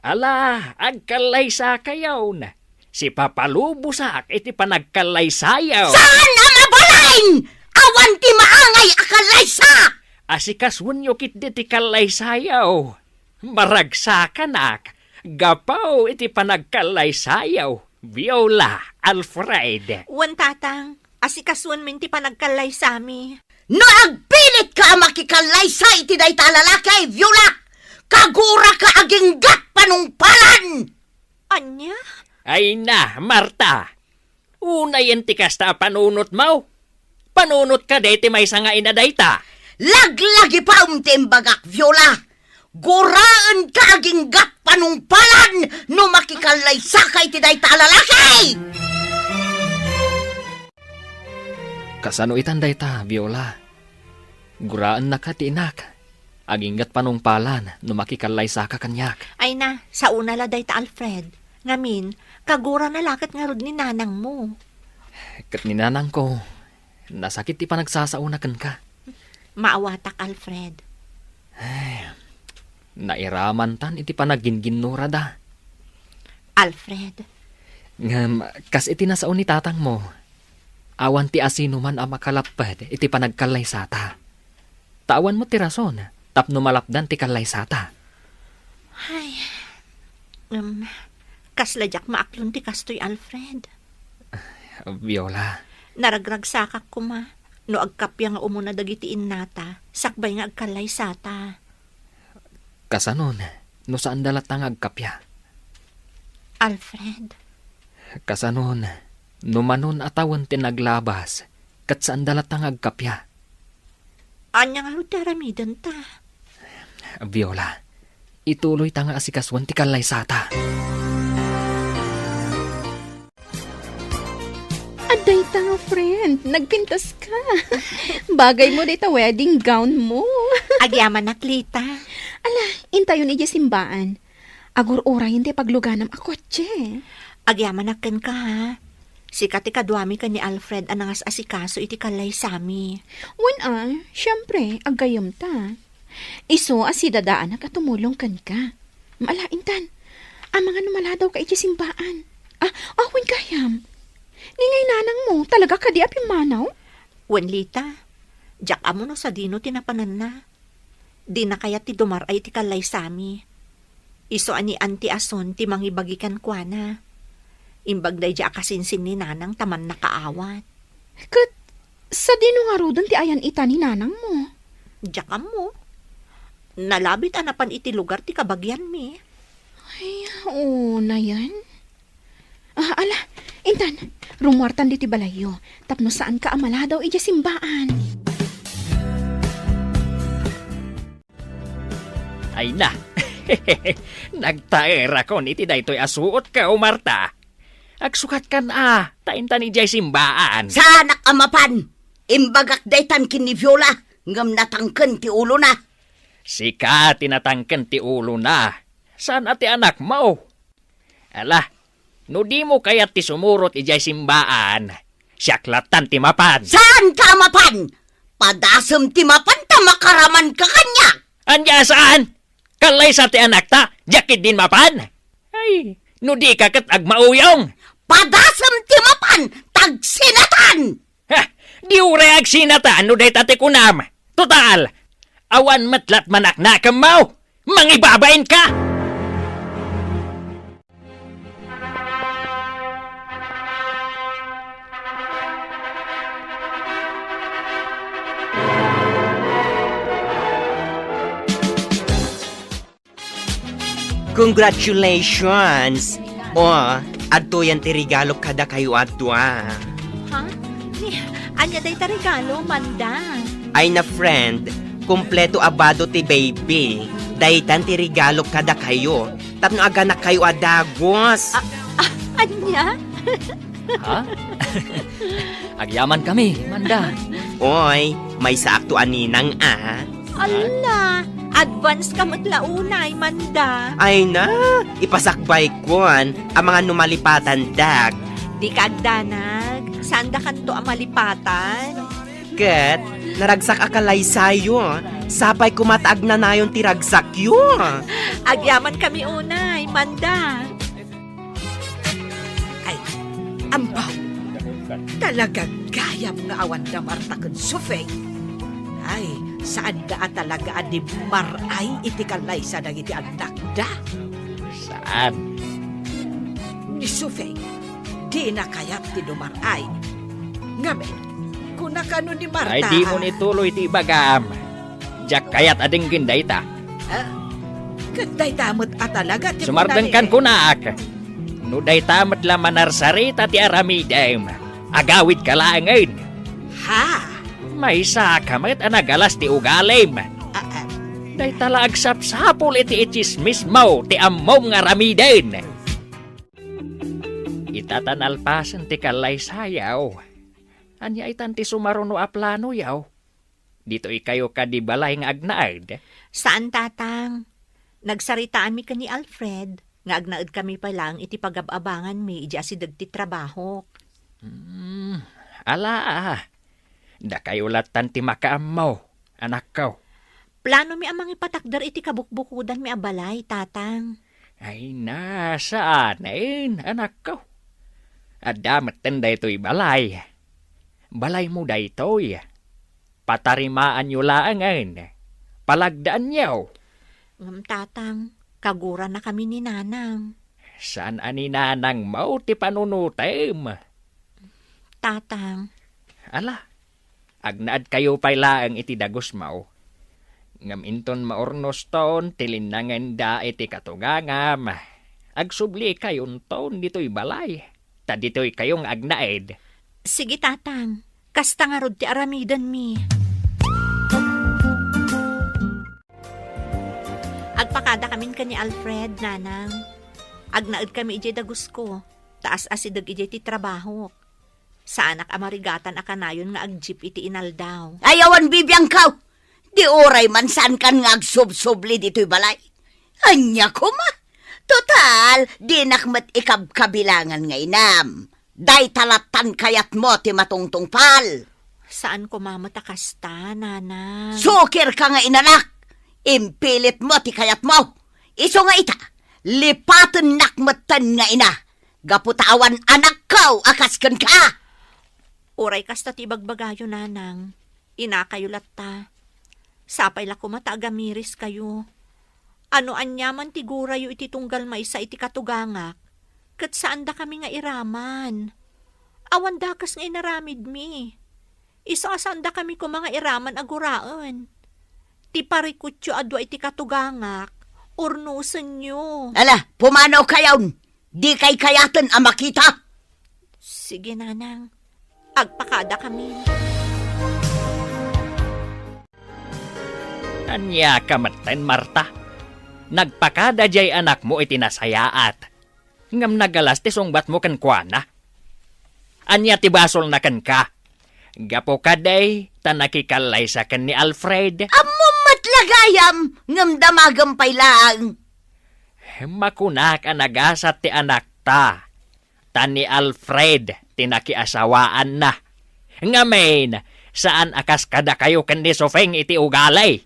Ala, agkalaysa kayaw na. Si Papalubusak iti panagkalaysayaw. Saan na mabalain? Awan ti maangay akalaysa! Asikaswan yo kit ti kalaysayaw. Maragsakanak. Gapaw iti panagkalaysayaw. Viola, Alfred. Wan tatang, asikasuan min ti panagkalaysami. No agpilit ka makikalaysa iti day talalakay, Viola! Kagura ka aging gat panungpalan! Anya? Ay na, Marta. Unay ti kasta panunot mo. Panunot ka deti may sanga inadayta. Laglagi pa timbagak, Viola! Guraan ka aging gat panungpalan no makikalaysa ka iti day talalakay! Kasano itanday ta, Viola? Guraan na ka tiinak. Aginggat panungpalan no makikalaysa ka kanyak. Ay na, sa una la day ta Alfred. Ngamin, kagura na lakat nga rod ni nanang mo. Kat ni nanang ko, nasakit ti panagsasaunakan ka. Maawatak Alfred. Nairaman tan iti panaginginura da. Alfred, Ngam, kas iti nasaon ni tatang mo. Awan ti asino man ang makalapad iti panagkalaysata. Tawan mo ti rason, tapno malapdan ti kalaysata. ay, kasladyak maaklon ti kastoy Alfred. Viola, Naragragsakak ko ma. No agkapya nga umuna dagiti innata, sakbay nga agkalaysata. kasanon, no saan dalatang agkapya. Alfred, Kasanon, numanon atawan ti naglabas, kat saan dalatang agkapya. anya nga rod taramidan ta. Viola, ituloy ta nga asikaswan ti kalaysata. Aday ta nga, friend. Nagpintas ka. Bagay mo dito wedding gown mo. Agyaman na klita. Ala, intayon iji simbaan. Agur oray hindi pagluganam ako, tse. Agyaman na ken ka ha. Sikat ti kadwami ka ni Alfred anangas asikaso iti kalay sami. Wen syempre, agayom ta. Iso asidadaan na katumulong kan ka. Malaintan, ang mga numaladaw ka iti simbaan. Wen kayam. Ningay nanang mo, talaga ka di apim manaw? Wen lita, jak amo no sa dino tinapanan na. Di na kaya ti dumar ay ti kalay sami. Iso ani anti ason ti mangibagikan kwa na. Imbagday di akasinsin ni nanang taman nakaawat. Kat, sa dino nga rodon ti ayan ita ni nanang mo. Jak amo. Nalabit anapan iti lugar ti kabagyan mi. Ay, oo na yan. Ala, intan, rumwartan di ti balayo. Tapno saan ka amala daw ija simbaan. Ay na. Nagtaera kon iti daytoy asuot ka, Marta. Agsukat kan taintan ijay simbaan. Sa anak amapan, imbagak daytan kini Viola, ngam natangken ti ulo na. Sika tinatangken ti ulo na. Saan ati anak mo? Ala, no di mo kayat ti sumurot ijay simbaan. Siyaklatan ti mapan. Saan ka amapan? Padasem ti mapan ta makaraman ka kanya. Anya saan? Kalay sa ti anak ta, jakit din mapan. Ay, no di kakat agmauyong. Padasem ti mapan, tagsinatan. Ha, di ureag sinata, no day tate kunam. Total, awan matlat manak na kamaw. Mangibabain ka. Congratulations! Adto yan ti regalo kada kayo adto Ha? Anya day ta regalo, Manda. Ay na friend, kumpleto abado ti baby. Daytan ti regalo kada kayo. Tapno aganak kayo adagos. Anya? Ha? Agyaman kami, Manda. Oy, may sakto aninang Ala, advance ka matlaunay, Manda. Ay na, ipasakbay kon ang mga numalipatan dak. Di kagdanag, sanda kanto ang malipatan. Ket, naragsak akalay sayo. Sapay kumataag na nayon tiragsak yun. Agyaman kami unay, Manda. Ay, ampaw. Talaga gayam nga awan na Marta kun Sufeng. Ay, saan da talaga di maray iti kalay sa dagiti anak da? Saan? Ni Sufeng, di na kayat ti dumaray. Ngamen, kung nakano ni Marta... Ay di mo nituloy ti bagam. Diyak kayat ading ginday ta. Kanday tamot talaga ti Sumardengkan ko na ak. Nuday tamat la manarsarita ti aramidem. Agawid ka laangin. Ha? May sakamat anagalas ti ugalim. Day tala agsapsapol iti ichismis mo ti ammom nga ramiden. Itatanalpasan ti kalay sayaw. Anya itan ti sumaruno a plano yaw. Dito ikayo ka di balay nga agnaad. Saan, tatang? Nagsaritaan mi ka ni Alfred, nga agnaad kami pa lang iti pagababangan mi iji asidag ti trabaho. Ala, da kayo latan ti makaamaw, anak ko. Plano mi amang ipatakdar iti kabukbukudan mi abalay, tatang. Ay nasaan anak ko. Adamat tenday to'y balay. Balay mo daytoy. Patarimaan nyo laangan. Palagdaan nyo. Tatang, kagura na kami ni Nanang. Saan ani nanang mo ti panunutem? Tatang, Ala, agnaad kayo pay laang iti dagos mao. Ngam inton maornos ton tilinangan da iti katugangam. Agsubli kayon ton dito'y balay. Ta dito'y kayong agnaed. sige tatang, kasta nga rod ti aramidan mi. Agpakada kamin ka ni Alfred, Nanang. Agnaad kami ijay dagos ko. Taas asidag ijay ti trabaho. Sa anak amarigatan akanayon nga agjip iti inaldaw. Ayawan bibiyang kaw. Di oray man saan kan nga agsubsubli dito'y balay. Anya ko ma. Total, di nakmat ikabkabilangan nga inam. Day talatan kayat mo ti matungtong pal. Saan ko mamatakasta, Nanang? Sukir ka nga inanak. Impilit mo ti kayat mo. Iso nga ita, lipatan nakmatan nga ina. Gaputawan anak kaw, akaskan ka. Uray kasta ti bagbagayo, Nanang. Ina kayo latta. Sapay la kumata agamiris kayo. Ano anyaman ti gurayo iti tunggal maysa iti katugangak. Kat saan da kami nga iraman. Awan dakas nga inaramid mi. Isa saan da kami ko mga iraman aguraan. Ti parikutyo adwa iti katugangak. Urnusan nyo. Ala, pumanaw kayaw. Di kay kayatan ang makita. Sige, Nanang. Agpakada kami. Anya kamatan, Marta. Nagpakada jay anak mo iti nasayaat. Ngam nagalas ti sungbat mo kan kuana. Anya ti basol na kan ka. Gapo kaday, tanakikalay sa kan ni Alfred. Amo matlagayam, ngam damagampay lang. Makunak ang nagasat ti anak ta. Tani Alfred, tinakiasawaan na. Ngamen, saan akas kada kayo kan ni Sofeng iti ugalay?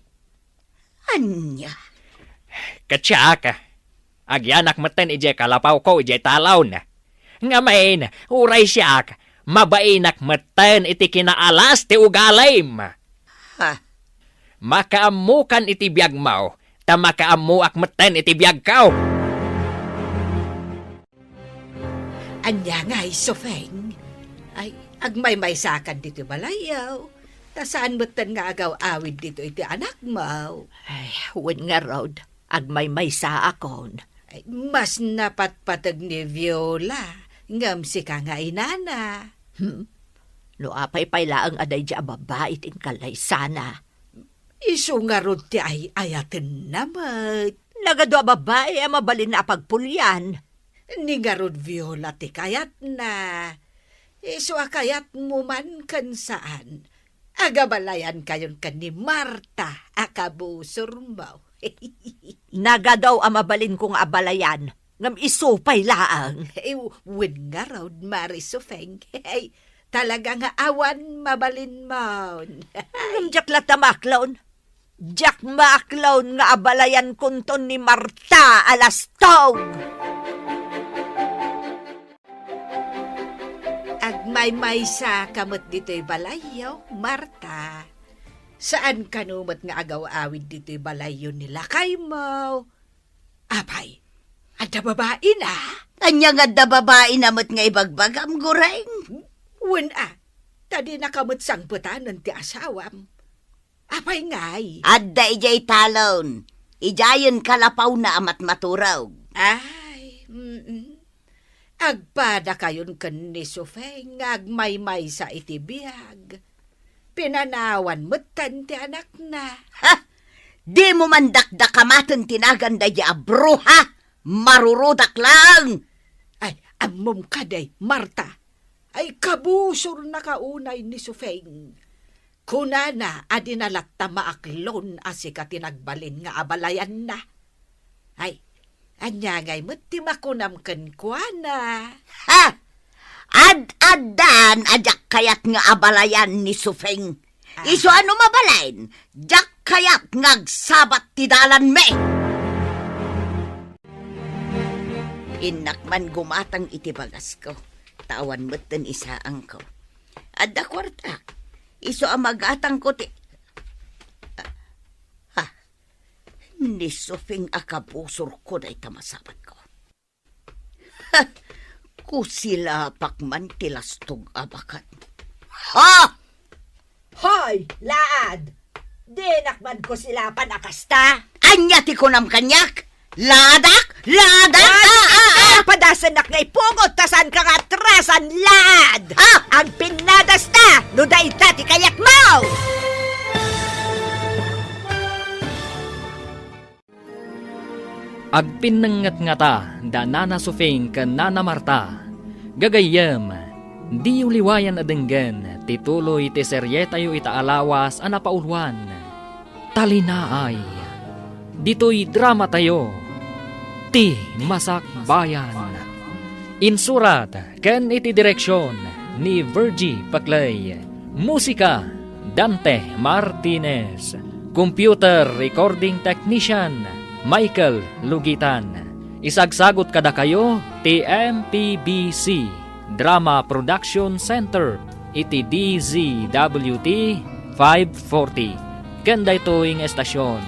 Anya? Katsyak, agyanak maten ije kalapaw ko ije talaw na. Ngamen, uray siyak, mabainak maten iti kinaalas ti ugalim. Ha? Makaamukan iti biyag mau, ta makaamuak maten iti biyag kao. Anya nga, Sofeng. Ay, agmay-maysakan dito balayaw. Ta saan mo't nga agaw-awid dito iti anak mo? Ay, wen nga rod. Agmay-maysa akon. Ay, mas napatpatag ni Viola. Ngam si ka nga inana. No apay payla ang aday di ababa iting kalay sana. Iso nga rod ti ay ayaten namat. Nagado babae ang mabalin na pagpulyan. Ni nga rod Viola ti kayat na. Iso akayat mo man kan saan. Agabalayan kayon ka ni Marta, akabusor mo. Naga daw ang mabalin kong abalayan. Ngam isupay laang. Win nga raw, Marisofeng. Hey, talaga nga awan mabalin mo. Jack latamaklaon. Jack maaklaon nga abalayan kunton ni Marta alastong. Agmay-may sa kamot dito'y balayo, Marta. Saan kanumot nga agaw-awid dito'y balayo nila kay mo? Apay, ada babae na? Anya nga da babae namot nga ibagbagam gureng. Wen tadi nakamot sang putanan ti asawam. Apay ngay. Adda ijay talon. Ijayon kalapaw na amat maturaw. Ay, agpada kayon ken ni Sofeng, agmay-may sa itibiyag. Pinanawan mo't ti anak na. Ha? Di mo man dakdakamatan tinagan da ya bruha. Marurudak lang. Ay, amom kaday, Marta. Ay, kabusor na kaunay ni Sofeng. Kunana, adinalat ta maaklon asi ka tinagbalin nga abalayan na. Ay, anya ngay mo't ti makunam ken kuana. Ha? Ad-adan ajak kayat nga abalayan ni Sufeng. Iso ano mabalain? Jak kayat ngagsabat ti dalan me. Inakman gumatang itibagas ko. Tawan mo't ten isaang ko. Adda kwarta. Iso ang magatang ko ti... Ni Sufeng akabusor ko na itamasabat ko. Ha! Kusilapak man tilastog abakat. Ha! Hoy, laad! Dinakman ko sila panakasta. Anya ti kunam kanyak? Ladak? Ladak? Padasan nak ngay pungot tasan kang atrasan, laad! Ang pinadas ta, nuday ta ti kayak mo! Agpinangat nga ta, da Nana Sufeng ken Nana Marta. Gagayem, di uliwayan adenggen, tituloy ti seryetayo itaalawas anapaulwan. Talinaay, dito'y drama tayo, ti Masak Bayan. Insurat ken iti direksyon ni Virgie Paclay. Musika, Dante Martinez. Computer Recording Technician, Michael Lugitan. Isagsagot kada kayo ti MPBC Drama Production Center iti DZWT 540. Kanda ito'ing estasyon.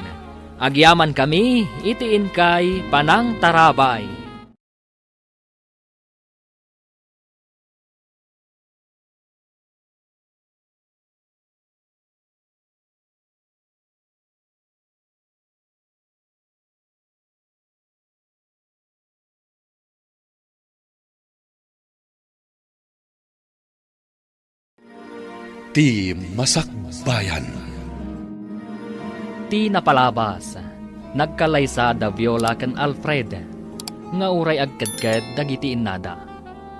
Agyaman kami iti inkay Panang Tarabay. Ti Masak Bayan. Ti napalabas, nagkalaysa da Viola ken Alfred, nga uray agkadkad dagiti innada.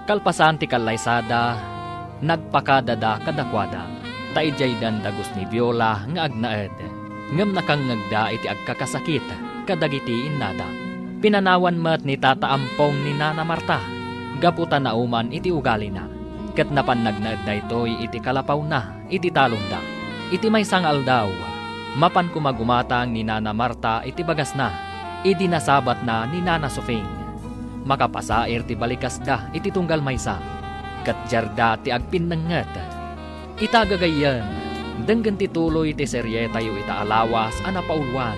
Kalpasan ti kalaysada, nagpakadada kadakwada, taijay dan dagos ni Viola nga agnaed, ngem nakangagda iti agkakasakit, kadagiti innada. Pinanawan mat ni Tata Ampong ni Nana Marta, gaputan na uman iti ugali na. Ket napan nagnaed da ito'y iti kalapaw na, iti talong da. Iti may sangal daw, mapan kumagumatang ni Nana Marta iti bagas na, iti nasabat na ni Nana Sufeng. Makapasair ti balikas da iti tunggal maysa, ket jarda ti agpinnenget. Itagagayan, denggen ti tuloy ti seryetayo itaalawas anapaulwan.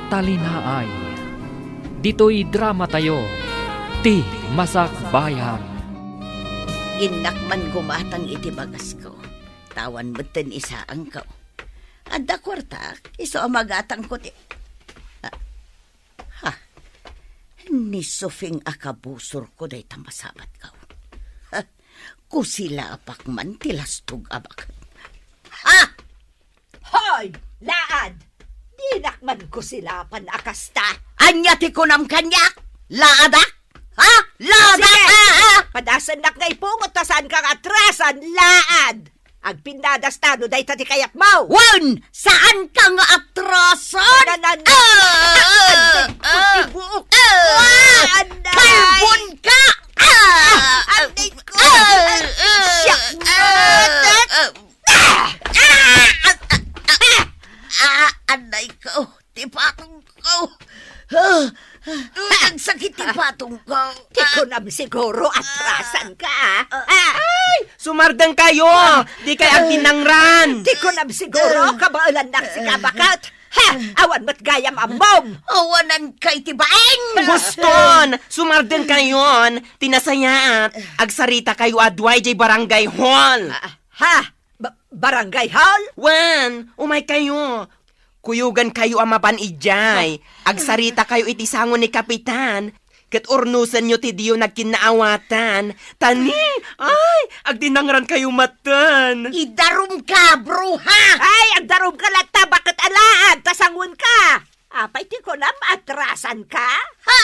Talinaay, dito'y drama tayo, ti Masak Bayan. Inakman gumatang iti bagas ko. Tawan mo't ten isaang ko. Adda kwarta, iso ang magatang ko ti... Ni Sufeng akabusor ko day tamasabat ko. Kusilapak man tilastog abakat. Hoy, laad! Dinakman ko sila panakasta. Anya ti kunam kanyak? Laadak? Laadak? Sige! Padasan nak ngay pungot tasan kang atrasan, laad! Agpinadas tano day tati kayat mo. Wan! Saan ka nga atrasan? Buok. Kalbon ka! Anday ko. Siyak Anday ko! Tipatong ko! Nagsakit tipatong ko! Di ko naman siguro atrasan ka. Sumardang kayo! Di kay agtinangran! Di ko naman siguro kabaulan na si kabakat. Ha! Awan mo't gayam amom. Awanan kay tibaeng! Guston! Sumardang kayon! Tinasayaat! Agsarita kayo adway jay barangay hall! Ha? Barangay hall? Wan! Umay kayo! Kuyugan kayo ang mapanijay. Agsarita kayo itisangon ni Kapitan. Kat urnusan nyo ti diyo nagkinaawatan. Tani! Ay! Agdinangran kayo matan! Idarum ka, bruha! Ay, ang darom ka lang ta, bakit alaan? Tasangon ka. Apay, di ko na maatrasan ka. Ha!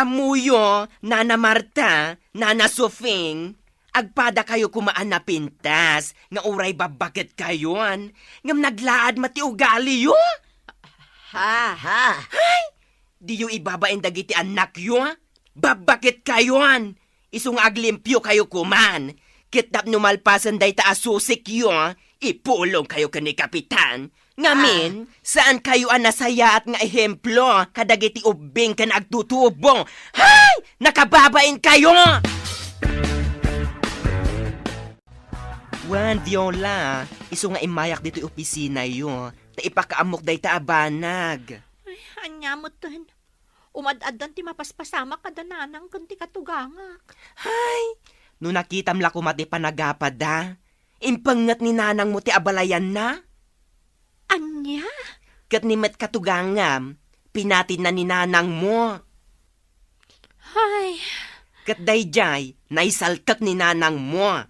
Amuyo, Nana Marta, Nana Sofing, agpada kayo kumaan na pintas, nga uray babakit kayon, ngam naglaad mati ugali yo. Ha? Ha! Di yo ibabain dagiti anak yo, babakit kayon, isung aglimpyo kayo kuman, kitap numalpasan day taasusik yo, ipulong kayo kani Kapitan. Ngamin, saan kayo ang nasaya at nga ehemplo, kadagiti ubing ka na agtutubo. Hay! Nakababain kayo! Wan, Viola, iso nga imayak dito opisina yo, ta ipakaamok day taabanag. Anya mo tan. Umad-adan ti mapaspasama kadananang kunti katugangak. Hay! No nakitam la ko mati panagapad da, impangat ni nanang mo ti abalayan na. Anya? Kat ni met katugangam, pinatin na ni nanang mo. Ay, Kat dayjay, naisaltak ni nanang mo.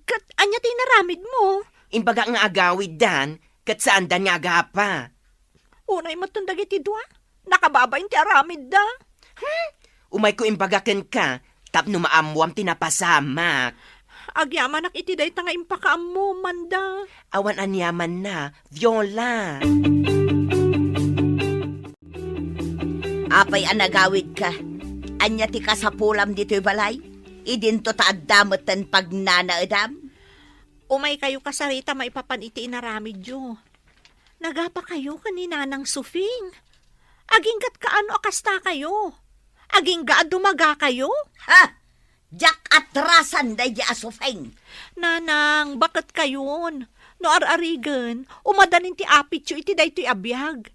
kat anya ti naramid mo? Imbaga nga agawid dan, kat saan dan nga agapa. Unay matundag iti dua. Nakababayin ti aramid da. Umay ko imbagaken ka, tapno maamuam tinapasamak. Agyaman iti day nga impakaam mo, manda. Awan anyaman na, Viola. Apay anagawid ka. Anya ti kasapulam dito'y balay? Idinto taaddamotan pag nanaedam? Umay kayo kasarita maipapan iti inaramid yo. Nagapa kayo kanina ng sufing. Aging kat kaano akasta kayo. Aging gaad dumaga kayo. Ha! Jak atrasan day di asufeng. Nanang, bakit kayon? No ar-arigan, umadanin ti apit yo iti daytoy abiyag.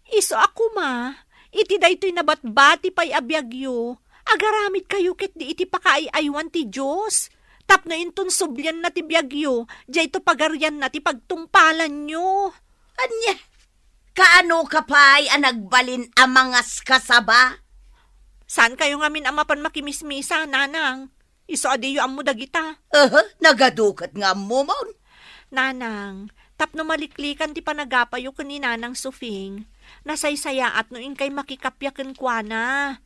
Iso ako ma, iti daytoy nabatbati pa'y abiyag yo. Agaramid kayo ket di iti pakaayaywan ti Diyos. Tapno inton subyan na ti biyag yo, jay to pagaryan na ti pagtungpalan nyo. Anya? Kaano ka pa'y anagbalin amangas kasaba? Saan kayo ngamin amapan makimismisa, nanang? Iso adiyo ammo dagita. Nagadukat nga mo mon. Nanang, tapno maliklikan ti panagapayo ni nanang Sufing. Nasaysayaat no inkay makikapyaken kwa na.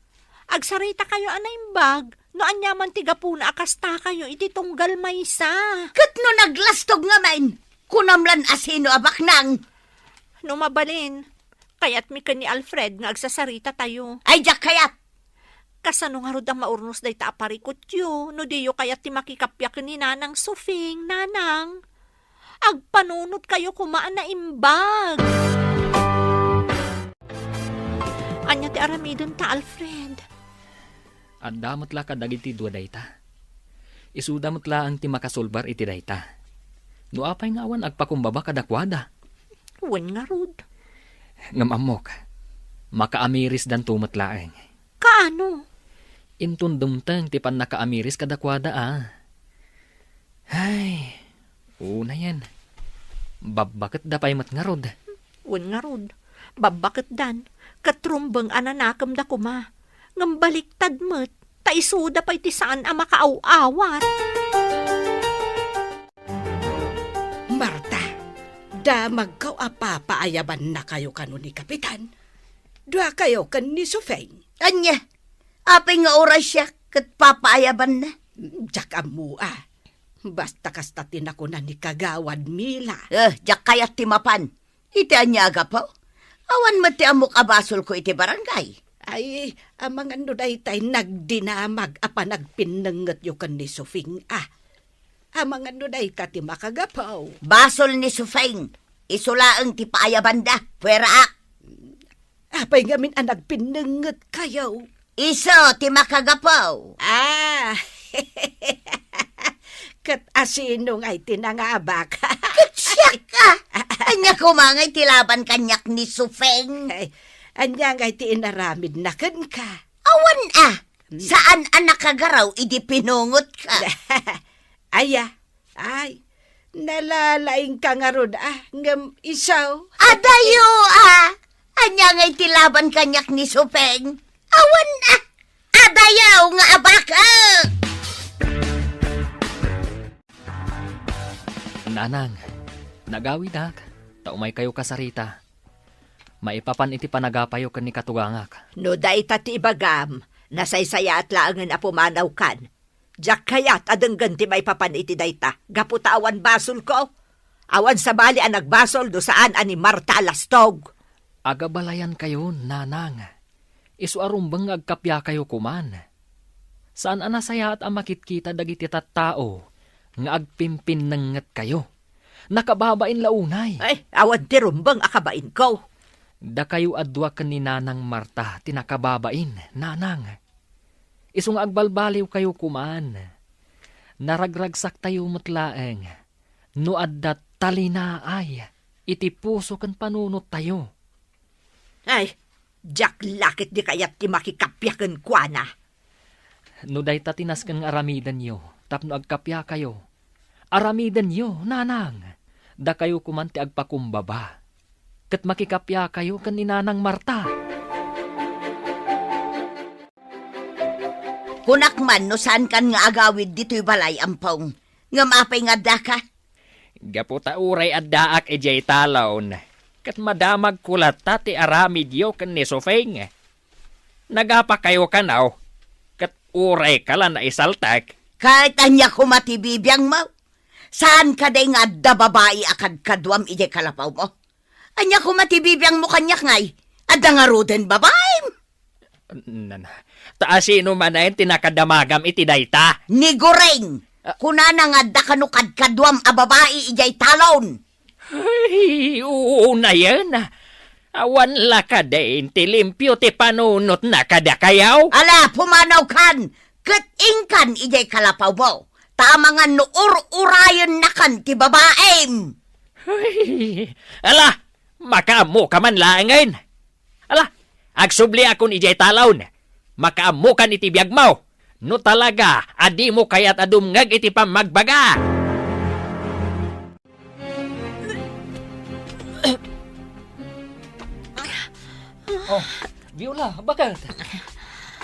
Agsarita kayo anaimbag, no anyaman ti gapuna akasta kayo iti tunggal maysa. Kat no naglastog nga main, kunamlan asino abak nang. No mabalin, kayat mi ni Alfred nga agsasarita tayo. Ay jak kayat. Kasano nga rod ang maurnos day taaparikot yo, no diyo kayat ti makikapyaken ni nanang Sufing, nanang. Agpanunot kayo kumaan na imbag. Anya ti aramidon ta, Alfred. At damot la ka dagiti dua dayta. Isudamot la ang ti makasulbar iti dayta. No apay nga awan agpakumbaba kadakwada. Wen nga rod. Ngamamok, makaamiris dan tumat laeng. Kaano? Intun dumtang ti pan nakaamiris kadakwada Ay, una yan. Babakit da pay matngarod. Wen nga rod. Babakit dan. Katrumbang ananakam da kuma. Ngambaliktad met. Taisuda pa'y ti saan ang makaaw-awat. Marta, damagkaw apapaayaban na kayo kano ni Kapitan. Dua kayo kan ni Sufeng. Anya? Apay nga oras siya kat papaayaban na. Diyak amu Basta kasta tinakunan ni Kagawad Mila. Jak kayat ti mapan. Iti anyaga po. Awan mo ti amok abasol ko iti barangay. Ay, amang ano tay nagdinamag apa nagpinangat yu kan ni Sufing Amang ano ti makagapaw. Basol ni Sufeng. Isulaang ti paaya banda. Pwera ak. Apay ngamin ang nagpinangat kayo. Iso ti makagapaw. Kat asinong ay tinangabak. Siyak ka. Anya kumangay tilaban kanyak ni Sufeng. Ay, anya nga ti inaramid na kan ka. Awan Saan anak kagaraw idi pinungot ka? Ay, nalalaing ka nga ron ngam isaw. Adayo Anya ngay tilaban kanyak ni Sufeng. Awan Adayaw nga abaka. Nanang, nagawidak, taumay kayo kasarita. Maipapan iti panagapayo kan ni katugangak. No day ti ibagam, nasaysaya at laangan apumanaw kan. Diyak kayat adang ganti may papan iti dayta, gaputa awan basol ko. Awan sa bali ang nagbasol do saan ani Marta Alastog. Agabalayan kayo, nanang. Isu arumbang agkapya kayo kuman. Saan anasaya at ang makitkita dagiti tattao, nga agpimpin nangat kayo. Nakababain launay. Ay, awan ti rumbang akabain ko. Da kayo adwa kan ni Nanang Marta, tinakababain, nanang. Isung agbalbaliw kayo kuman. Naragragsak tayo mutlaeng. No addat talinaay, iti puso kan panunot tayo. Ay, Jack lakit di kayat ti makikapyakan kwa na. No day tatinas kang aramidan nyo, tapno agkapya kayo. Aramidan nyo, nanang. Da kayo kumanti agpakumbaba. Kat makikapya kayo kan ni Nanang Marta. Kunakman no saan kan nga agawid dito'y balay ampong. Nga mapay nga daka. Gaputa uray at daak ejay talon. Kat madamag kulat ti aramid yo kan ni Sufeng. Nagapa kayo kanaw. Kat uray kala na isaltak. Kahit anya kumatibibiyang mo. Saan ka day nga da babae akad kadwam ije kalapaw mo? Anya kumatibibiyang mo kanyak ngay. Adda nga ruden babae. Taasino man na tinakadamagam iti dayta. Ni Goreng. Kunana nga da kanukad kadwam a babae ijay talon. Ay, oo na yan. Awan la ka din ti limpyo ti panunot na kada kayaw. Ala, pumanaw kan. Kat ingkan ijay kalapaw mo. Tama nga nuur-urayon na kan ti babaem. Ay, ala, makaamo ka man laangan. Ala, agsubli akon ijay talon. Makaamo kan iti biyag mo. No talaga, adi mo kayat adumngag iti pamagbaga. Oh, Viola, bakit?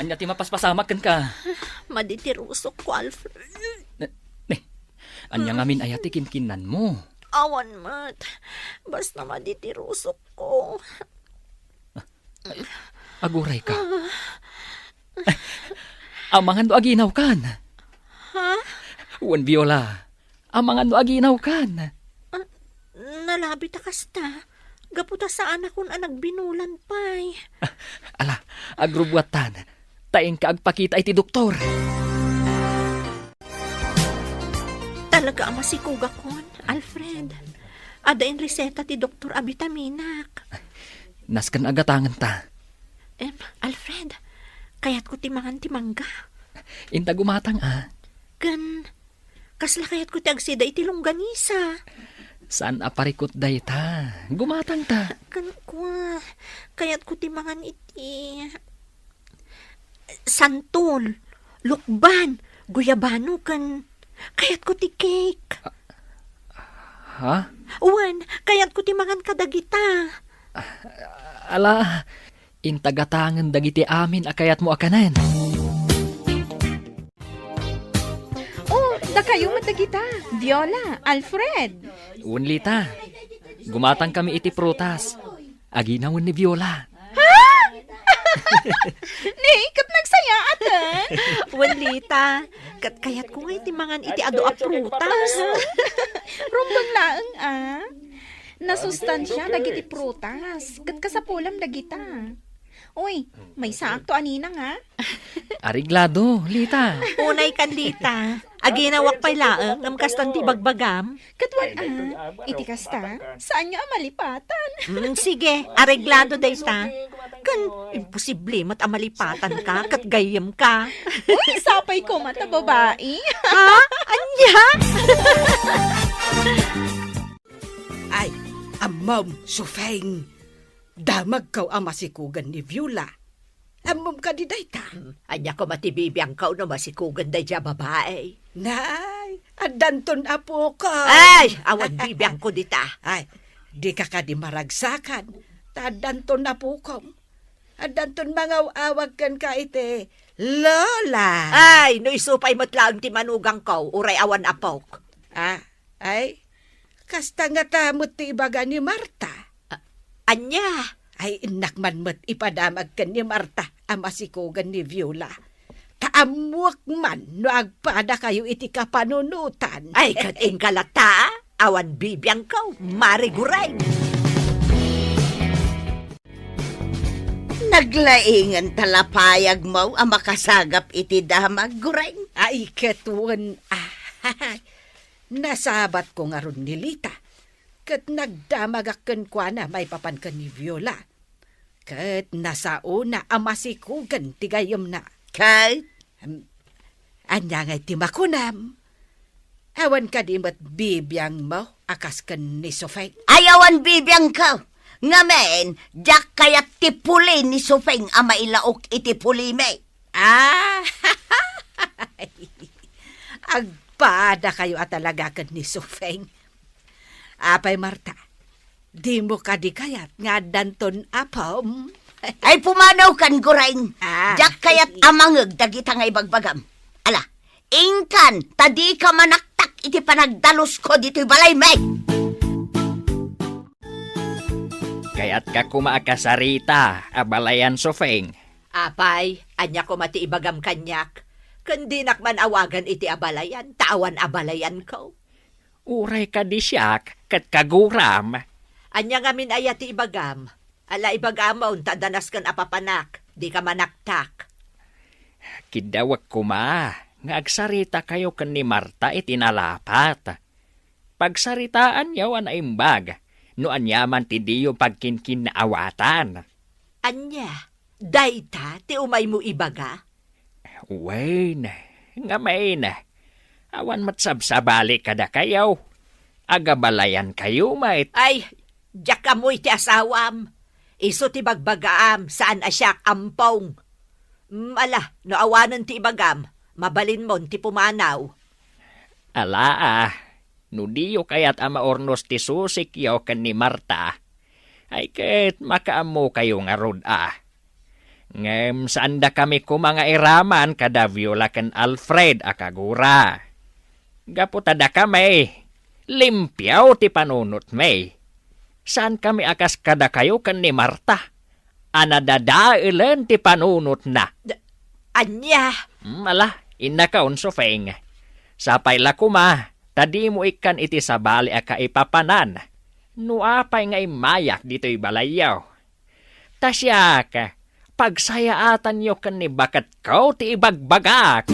Anya ti mapaspasamak kan ka? Maditirusok ko, Alfred. Anya ngamin ayati kinkinan mo. Awan mat. Basta maditirusok ko. Aguray ka. Amangan do aginaw kan. Ha? Wan Viola. Amangan do aginaw kan. Nalabi ta kasta. Gaputa sa anak kon anak binulan pay. Ala, agrubwatan. Taing ka agpakita iti doktor. Talaga ang masikuga kon, Alfred. Adain reseta ti Dr. Abitaminak. Naskan agatangan ta. Alfred, kayat ko timangan timangga. Inta gumatang Kasla kayat ko ti agsida iti longganisa. Saan aparikot day ta? Gumatang ta. Kayat ko timangan iti santol, lukban, guyabano kayat ko ti cake. Ha? Uwan, kayat ko timangan kadagita. Ala, intagatangan dagiti amin akayat mo akanan. Oh, da kayo matagita. Viola, Alfred. Unlita, gumatang kami iti prutas. Aginawon ni Viola. Ni, kat nagsaya atan. Wanlita, kat kayat ko nga iti mangan iti ado a prutas. Rumbang laeng Nasustansya dagiti prutas. Kat kasapulam dagita. Uy, may sakto anina nga. Ariglado, Lita. Unay kan Lita, aginawak pa'y laeng ngam kastan ti bagbagam. Katwan iti kasta, saan nyo amalipatan? Sige, areglado dayta. Kan, imposible mat amalipatan ka, kat gayem ka. Uy, sapay ko mata babae. Ha? Anya? Ay, amam, Sufeng. Damag kaw ang masikugan ni Viola. Amam ka di dayta. Anya ko matibibiyang ka no masikugan day dya babae. Nay, adanton apo ko. Ay, awan bibiyang ko dita. Ay, di ka di maragsakan. Tadanton apo ko. Adanton mangaw-awag kan ka ite. Lola. Ay, no isupay mo't laang ti manugang ko, uray awan apok. Ay, kasta nga tamot ti ibaga ni Marta. Anya? Ay, inakman mo't ipadamag kan ni Marta ang masikugan ni Viola. Taamuak man no agpada kayo iti kapanunutan. Ay, kating kalata, awan bibiyang ko, mariguray. Naglaingan talapayag mo ang makasagap iti damag guray. Ay, katuan. Nasabat ko nga ron ni Lita. Kat nagdamagakan kwa na may papankan ni Viola. Kat nasauna ang masikugan tigayom na. Kay, Anya ngay timakunam. Awan ka di mat bibiyang mo akas kan ni Sofeng. ayawan bibiyang ka. Ngamen, jak kayat tipuli ni Sufeng ang mailaok iti pulime. Agpada kayo at talaga kan ni Sofeng. Apay Marta, di mo ka di kayat nga danton apom. Ay pumanaw kan guraing. Ah. Jak kayat amangeg dagita nga ibagbagam. Ala, ingkan, tadi ka manaktak iti panagdalos ko dito'y balay, may. Kaya't ka kumaakasarita, abalayan Sofeng. Apay, anya ko mati ibagam kanyak. Kandinak man awagan iti abalayan, tawan abalayan ko. Uray ka di siyak, kat kaguram. Anya nga min ayati ibagam. Ala ibagamaon, tadanas kan apapanak, di ka manaktak. Kidawag kuma, nga agsarita kayo kan ni Marta itinalapat. Pagsaritaan yaw an aimbag, no anyaman ti diyo pagkinkin na awatan. Anya, dayta, ti umay mo ibaga? Wain, nga main. Awan matsabsabali kada kayaw. Agabalayan kayo, mait. Ay, diyak amoy ti asawam. Iso ti bagbagaam, saan asyak ampong. Ala, no awanan ti ibagam, mabalin mon ti pumanaw. Ala no diyo kayat ama ornos ti susik yaw kan ni Marta. Ay ket makaamo kayo nga rod Ngem saan da kami ko mga iraman kada Viola kan Alfred akagura. Gaputada kami, limpyaw ti panunot may. Saan kami akas kada kayo kan ni Marta? Anadadailen ti panunot na. Anya, Ala, inakaon Sofeng. Sapay la kuma, tadi mo ikan iti sabali aka ipapanan. Nuapay nga imayak dito'y balayaw. Tasyak, pagsayaatan yo kan ni bakat kau ti ibagbagak.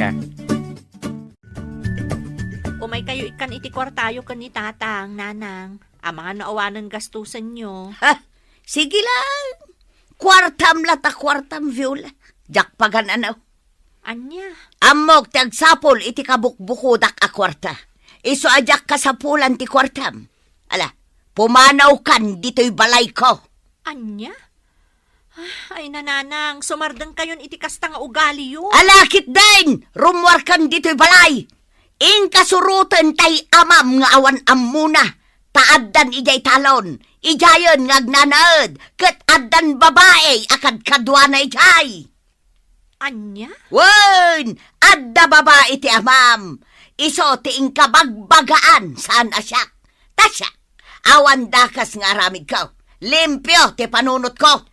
umay kayo ikan iti kwartayo kan ni tatang, nanang. Ang mga naawanan gastusan nyo. Ha, sige lang. Kwartam lata kwartam, Viola. Jak pagananaw. Anya, Amok tagsapol iti kabukbukudak a kwarta. Iso ajak kasapulan ti kwartam. Ala, pumanaw kan dito'y balay ko. anya? Ay nananang, sumardang kayon iti kasta nga ugali yun. Alakit din! Rumwar kan dito'y balay. Ing kasurutan tay amam nga awan amuna. Taaddan ijay talon. Ijayon nga agnanaad. Kat addan babae akad kadwa na ijay. Anya? Wen! Adda babae ti amam. Iso ti ing kabagbagaan saan asyak. Tasya, awan dakas nga aramid ko. Limpyo ti panunot ko.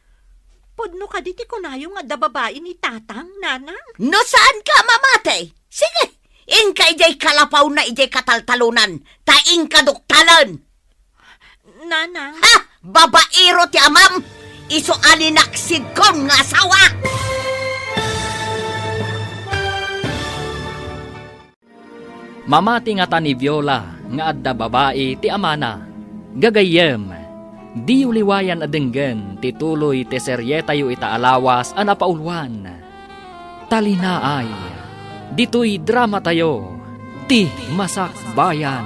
napudno ka diti kunayo nga da babae ni tatang, nanang. No saan ka mamatay? Sige, ingka ijay kalapaw na ijay kataltalunan, taing kaduktalan. Nanang, Ha! Babaero ti amam! Iso alinaksid kon nga asawa! Mamati nga ta ni Viola nga adda babae ti amana. Gagayem, di uliwayan adenggen ti tuloy ti seryetayo ita alawas a napaulwan. Talinaay, ditoy drama tayo, ti Masak Bayan.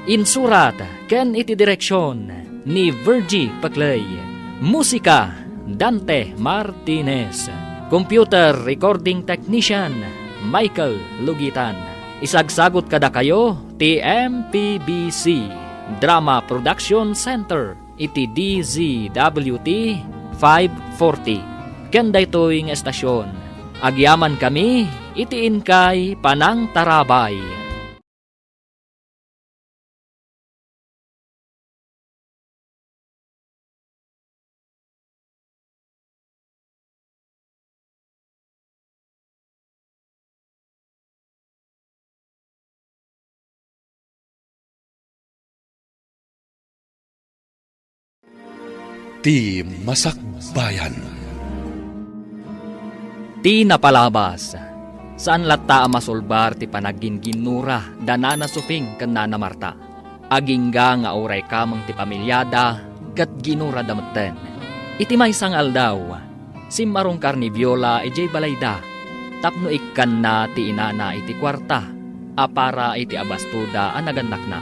Insurat ken iti direksyon ni Virgie Paclay. Musika, Dante Martinez. Computer Recording Technician, Michael Lugitan. Isagsagot kada kayo, ti MPBC Drama Production Center, iti DZWT 540. Kanda ito'y ng estasyon. Agyaman kami, itiin kay Panang Tarabay. Ti Masak Bayan. Ti napalabas. Saan lata masulbar ti panagin-ginura danana suping ken nana Marta. Agingga nga oray kamang ti pamilyada kat ginura dametten. Iti maysang aldaw, si marungkar ni Viola ijay balayda. Tapno ikkan na ti inana iti kwarta. Apara iti abastuda anagannak na.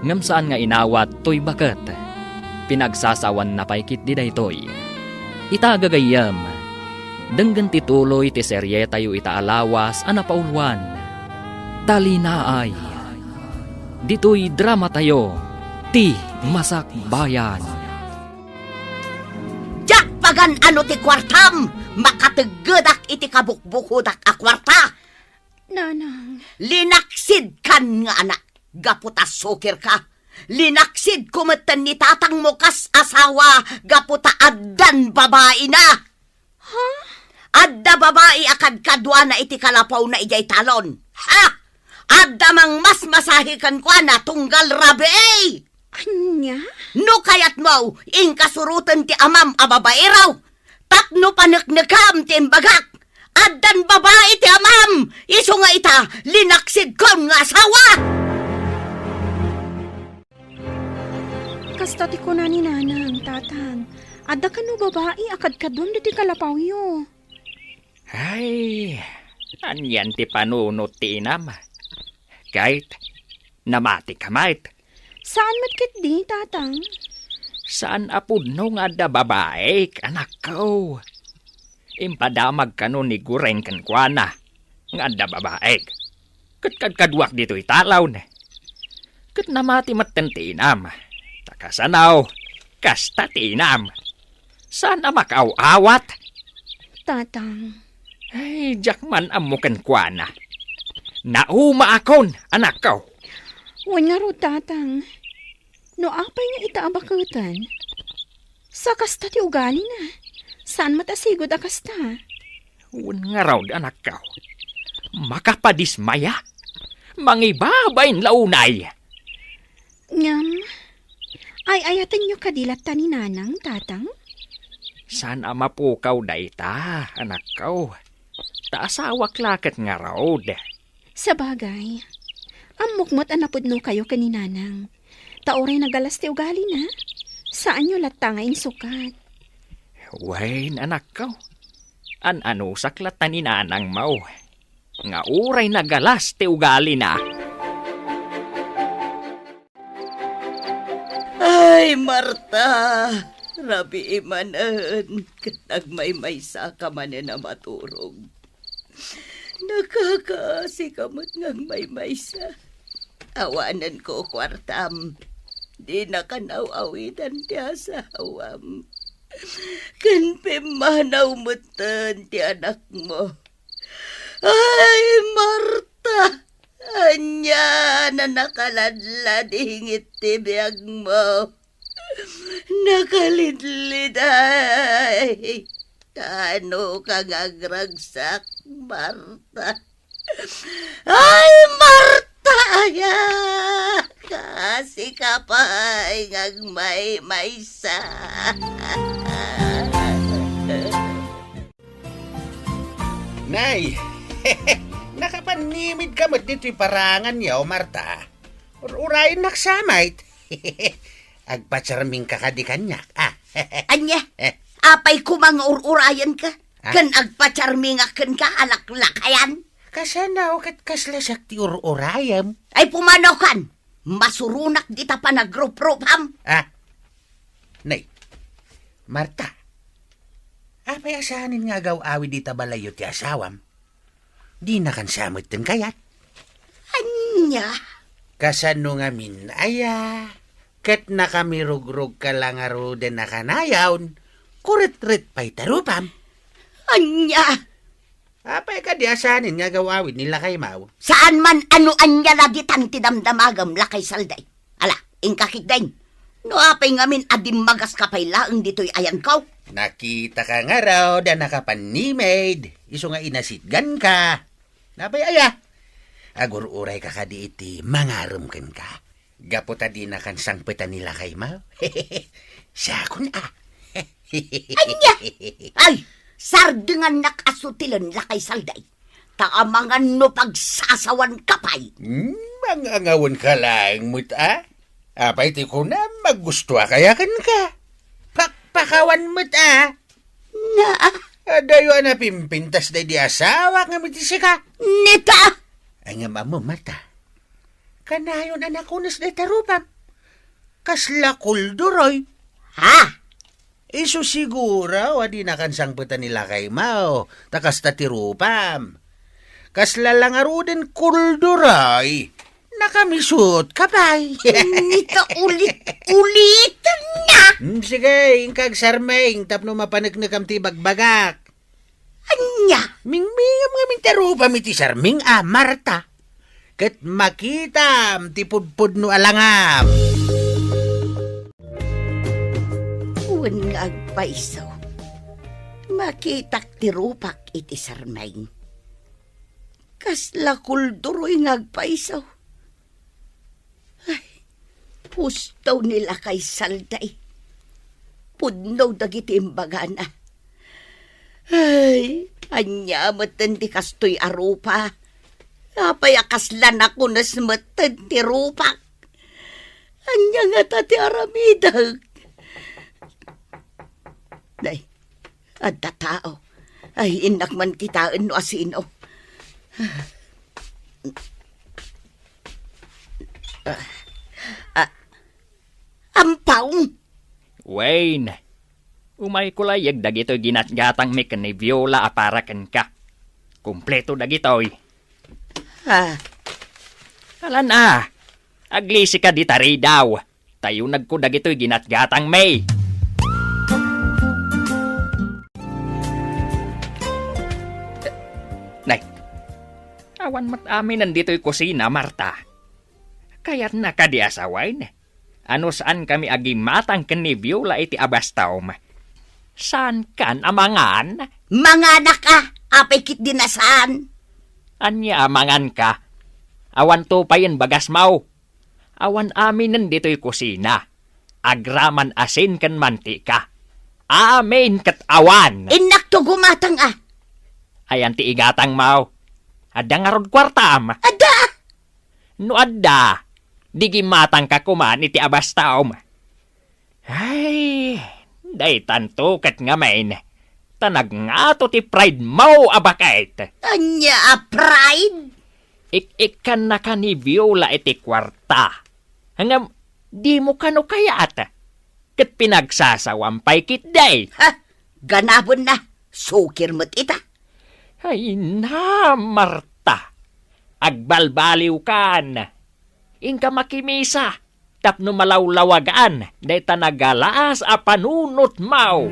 Ngem saan nga inawat toy baket. Pinagsasawan na paikit di daytoy. Itagagayam, denggan tituloy ti seryetayo ita alawas a napaulwan. Talinaay, ditoy drama tayo, ti Masak Bayan. Jak pagan ano ti kwartam, makataggedak iti kabukbukudak a kwarta. Nanang, Linaksid kan nga anak, gaputa sukir ka. Linaksid kumatan ni tatang mo kas asawa, gaputa addan babae na. Ha? Adda babae akad kadwa na iti kalapaw na ijay talon. Ha? Adda mang mas masahikan kwa na tunggal rabi eh. anya? No kayat mo, ingkasurutan ti amam a babae raw. Tapno panaknakam ti imbagak. Addan babae ti amam. Iso nga ita, linaksid kon nga asawa. Kasta ti ko na ni nanang, tatang. Adda ka no babae, akad ka doon diti kalapaw yo. Ay, anyan ti panunot ti inam. Kahit namati kamait. Saan matkit di, tatang? Saan apudno nga da babae, anak ko? Impadamag ka no ni gureng kankwana. Nga da babae. Kadwak dito italaw na. Kat namati matten ti inam. Takasanaw, kasta ti inam. Sana makaw-awat. Tatang, Ay, jakman amukan kwa na. Nauma akon, anak ko. wan nga ro, tatang. No apay nga itaabakutan. Sa kasta ti ugali na. Saan matasigod a kasta? Wan nga raw, anak ko. Makapadismaya. Mangibabayin launay. Ngam, ay ayatan nyo kadilat ta ni nanang, tatang? Sana mapukaw dayta, anak ko. Taasawak lakat nga raw. Sa bagay, amukmot anapudno kayo kaninanang. Taoray nagalas ti ugali na. Saan nyo latangain sukat? Wain, anak ko. Ano saklatan ni nanang mau. Nga uray nagalas ti ugali na. Ay, Marta, rabi imanan, katag may sa ka man na maturog. Nakakaasi kamot ngang may sa. Awanan ko kwartam, di nakanaw-awitan ti asawam. Kanpimanaw mutan ti anak mo. Ay, Marta! Anya na nakaladlad hingit ti biyag mo. nakalidlid ay. Ano kang agragsak, Marta? Ay, Marta, aya! Kasi ka pa ay ngagmay maysa. Nay, nakapanimid ka mo dito'y parangan yaw, Marta. Urayin naksamait. Agpatsarming kakadikanyak, Anya, apay ko mga ururayan ka. Kan agpatsarmingakan ka, alaklakayan. Kasanaw kat kaslasak ti ururayam. Ay pumanaw kan, masurunak di ta pa nagrup-rupam. Nay, Marta, apay asahanin nga gaw-awi di tabalayo ti asawam. Di na kan samot din kayat. Anya, Kasano nga minaya, kat nakamirug-rug ka lang aro din nakanayawn, kurit-rit pa'y tarupam. anya. Apay ka di asanin nga gawawin nila kay Mau. Saan man ano anya na ditan ti damdamagam lakay salday. Ala, ingkakik din. No apay ngamin adim magas kapay laeng dito'y ayan kaw. Nakita ka nga raw da nakapanimid, iso nga inasitgan ka. Napay aya, agur-uray ka ka di iti mangarum kan ka. Gaputa di na kan sangpitan nila kay Mau. Sakon Anya! Ay, sardengan nakasutilan lakay salday. Taamangan no pagsasawan kapay. Mangangawon ka lang, muta. Apay ti ko na magusto kaya kan ka. Pakpakawan muta. Na, Dayo na pimpintas na di asawa nga mitisi ka. neta! Ay nga mamo mata. Kanayon anak unas na tarupam. Kasla kulduroy. Ha? Iso siguro, wadi na kansangputan nila kay Mau, takas tatirupam. Kasla lang arudin kulduray, nakamisut kapay. Nita ulit na! Sige, ingkag sarmeng, tapno mapanagnagam ti bagbagak. Anya! Mingmingam nga mintarupam iti sarming Marta. Kat makitam ti pudpud no alangam. Uwan nga agpaisaw. Makitak tirupak iti sarmeng. Kasla kulduroy nga agpaisaw. Ay, pustaw nila kay salday. Pudnaw dagiti imbagana. Ay, anya matan ti kastoy arupa. Apay akaslan ako nas matan ti rupak. Anya nga tati aramidag. Day, adda tao. Ay, inak man kitaan no asino. Ampaw! Wayne, umay kulayag dagito'y ginatgatang mekan ni Viola aparakan ka. Kumpleto dagito'y. Ha? Alan aglisi ka di tari daw. Tayo nagko dagito'y ginatgatang may. Nay, awan mat amin nandito'y kusina, Marta. Kaya't nakadiasawain. Ano saan kami agimatang ken ni Viola iti abastawm? Saan kan amangan? Mga ka! Apay kit dinasaan! Anya amangan ka? Awan to pa yan bagas mau. Awan amin nandito'y kusina. Agraman asin kan mantika. Amin kat awan. Inak to gumatang Ayan ti igatang mau. Adda nga rod kwartam. Ada! No adda. Di gimatang ka kuman iti abastaom. Ay, day tanto kat nga main. Tanag nga to ti pride mau abakait. Anya pride? Ik-ikan na ka ni Viola iti kwarta. Hanggang di mo kano kayat. Kat pinagsasawampay kit day. Ha? Ganabon na. Sukir mo't ita. Ay na, Marta. Agbalbaliw kan. Ingka makimisa. Tapno malawlawagaan. Day tanagalaas a panunot mau.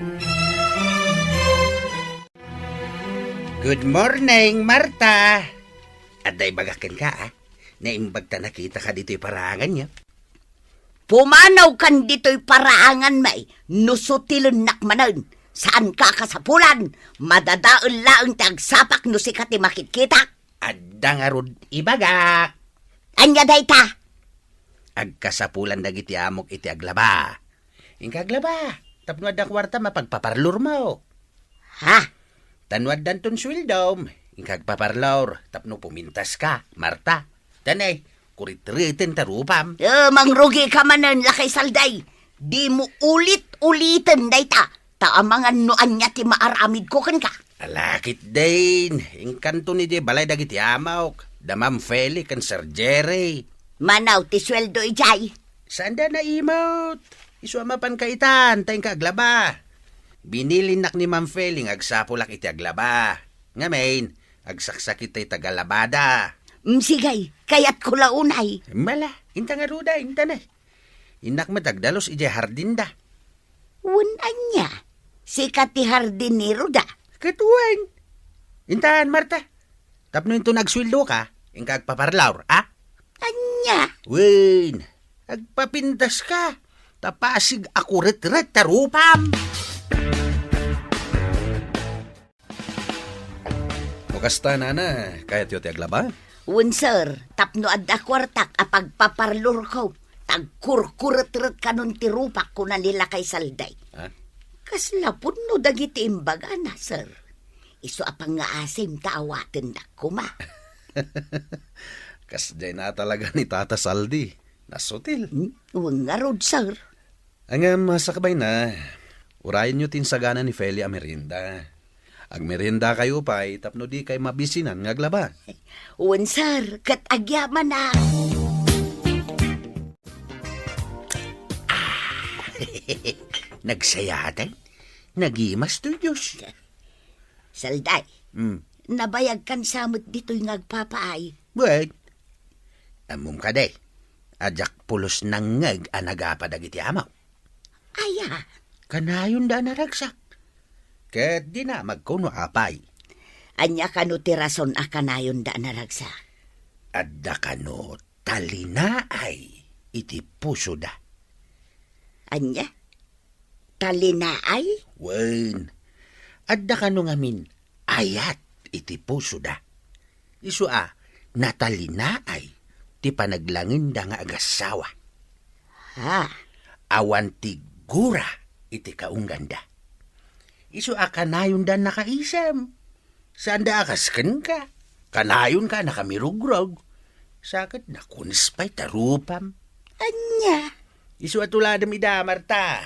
Good morning, Marta. At day bagakin ka, Naimbag ta nakita ka dito'y parangan niya. Pumanaw kan dito'y paraangan may, nusutilon nakmanan. Saan ka kasapulan? Madadaon laang tagsapak no si kati makikita. Adda nga rod ibagak. Anya day ta? Agkasapulan dagiti amok iti aglaba. Ingkaglaba, tapno adda kwarta mapagpaparlor mo. Ha? Tanwad danton swildom, ingkagpaparlor, tapno pumintas ka, Marta. Tanay, kuritritin tarupam. Mangrugi ka manan lakay salday. Di mo ulit-ulitin day ta. Taamangan no anya ti maaramid ko kan ka. Alakit din, ingkanto ni di balay dagiti amok. Damam Feli kan Sir Jerry. Manaw ti sweldo ijay. Saan da na imot? Isuamapan kaitan, tayong kaglaba. Binilinak ni Ma'am Feling agsapulak iti aglaba. Ngamin, agsaksak iti tagalabada. Sigay, kayat ko launay. Mala, inta nga ruda, inta na. Inak matagdalos iti hardin da. Unan niya, si kati hardinero da. Katuan. Intaan, Marta. Tapno ito nagswildo ka, ingkagpaparlaur, ah? Anya? Wen, agpapintas ka. Tapasig ako ret-ret tarupam. Kasta na kahit yote aglaba. Sir, tapno adda kwartak apagpaparlor ko. Tagkurkuret-ret kanon ti rupak ko na nila kay salday. Ha? Kaslapod no dagiti imbaga na, sir. Iso apang nga asim taawatin na kuma. Kasday na talaga ni Tata Saldi. Nasutil. Uwang nga rod, sir. Ang masakabay na, urayan nyo tinsagana ni Feli a merinda. Ag merinda kayo pa, tapno di kay mabisinan nga aglaba. Uwan, sir, kat agyaman na. Nagsayatan? Nagimas to Diyos. Salday, nabayag kan samot dito'y ngagpapaay. Wait. Amom ka day. Ajak pulos nang ngag anagapadag iti amaw. Aya, Kanayon da naragsak. Ket di na magkuno apay. anya kano ti rason akanayon da naragsa. Adda kano talinaay iti puso da. Anya? Talinaay? Wen, adda kano ngamin ayat iti puso da. Isu natalinaay ti panaglangin da nga agasawa. Ha? Awan ti gura iti kaungganda. Isu kanayon da nakaisam. Saan da akasken ka? Kanayon ka nakamirugrog. Sakit na kunispay tarupam. Anya? Isu atuladam ida, Marta.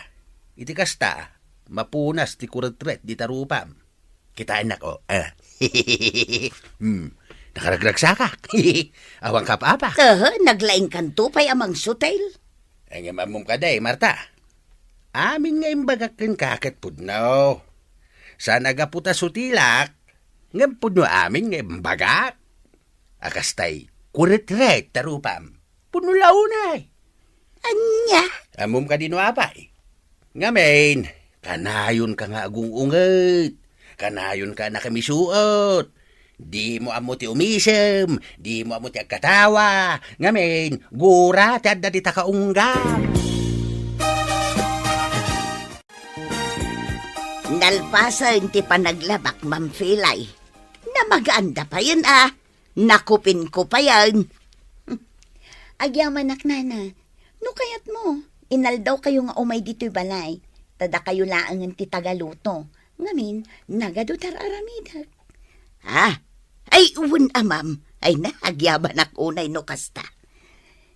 Iti kasta, mapunas ti kuretret di tarupam. Kitain ako. Nakaragragsaka. Awang kapapa. Naglaing kanto pa'y amang sutel. Ang mamum ka day, Marta. Amin nga imbagakin kakat pudno. Sa nagaputa sutilak, ngam pudno amin nga imbagak. Akastay, kuretret tarupam. Pudno launay. Anya? Amum ka dino apay. Ngamin, kanayon ka nga agung-unget. Kanayon ka na kamisuot. Di mo amo ti umisem. Di mo amo ti agkatawa. Ngamin, gura ti adda di takaunggam. Nalpasan ti panaglabak, Ma'am Filay. Na maganda pa yun, Nakupin ko pa yan. Agyaman nana, no kayat mo, inaldaw kayo nga umay dito'y balay. Tada kayo laangan ti tagaluto. Ngamin, nagado tararamidag. Ay, uwan ma'am. Ay na, agyaman ak unay no kasta.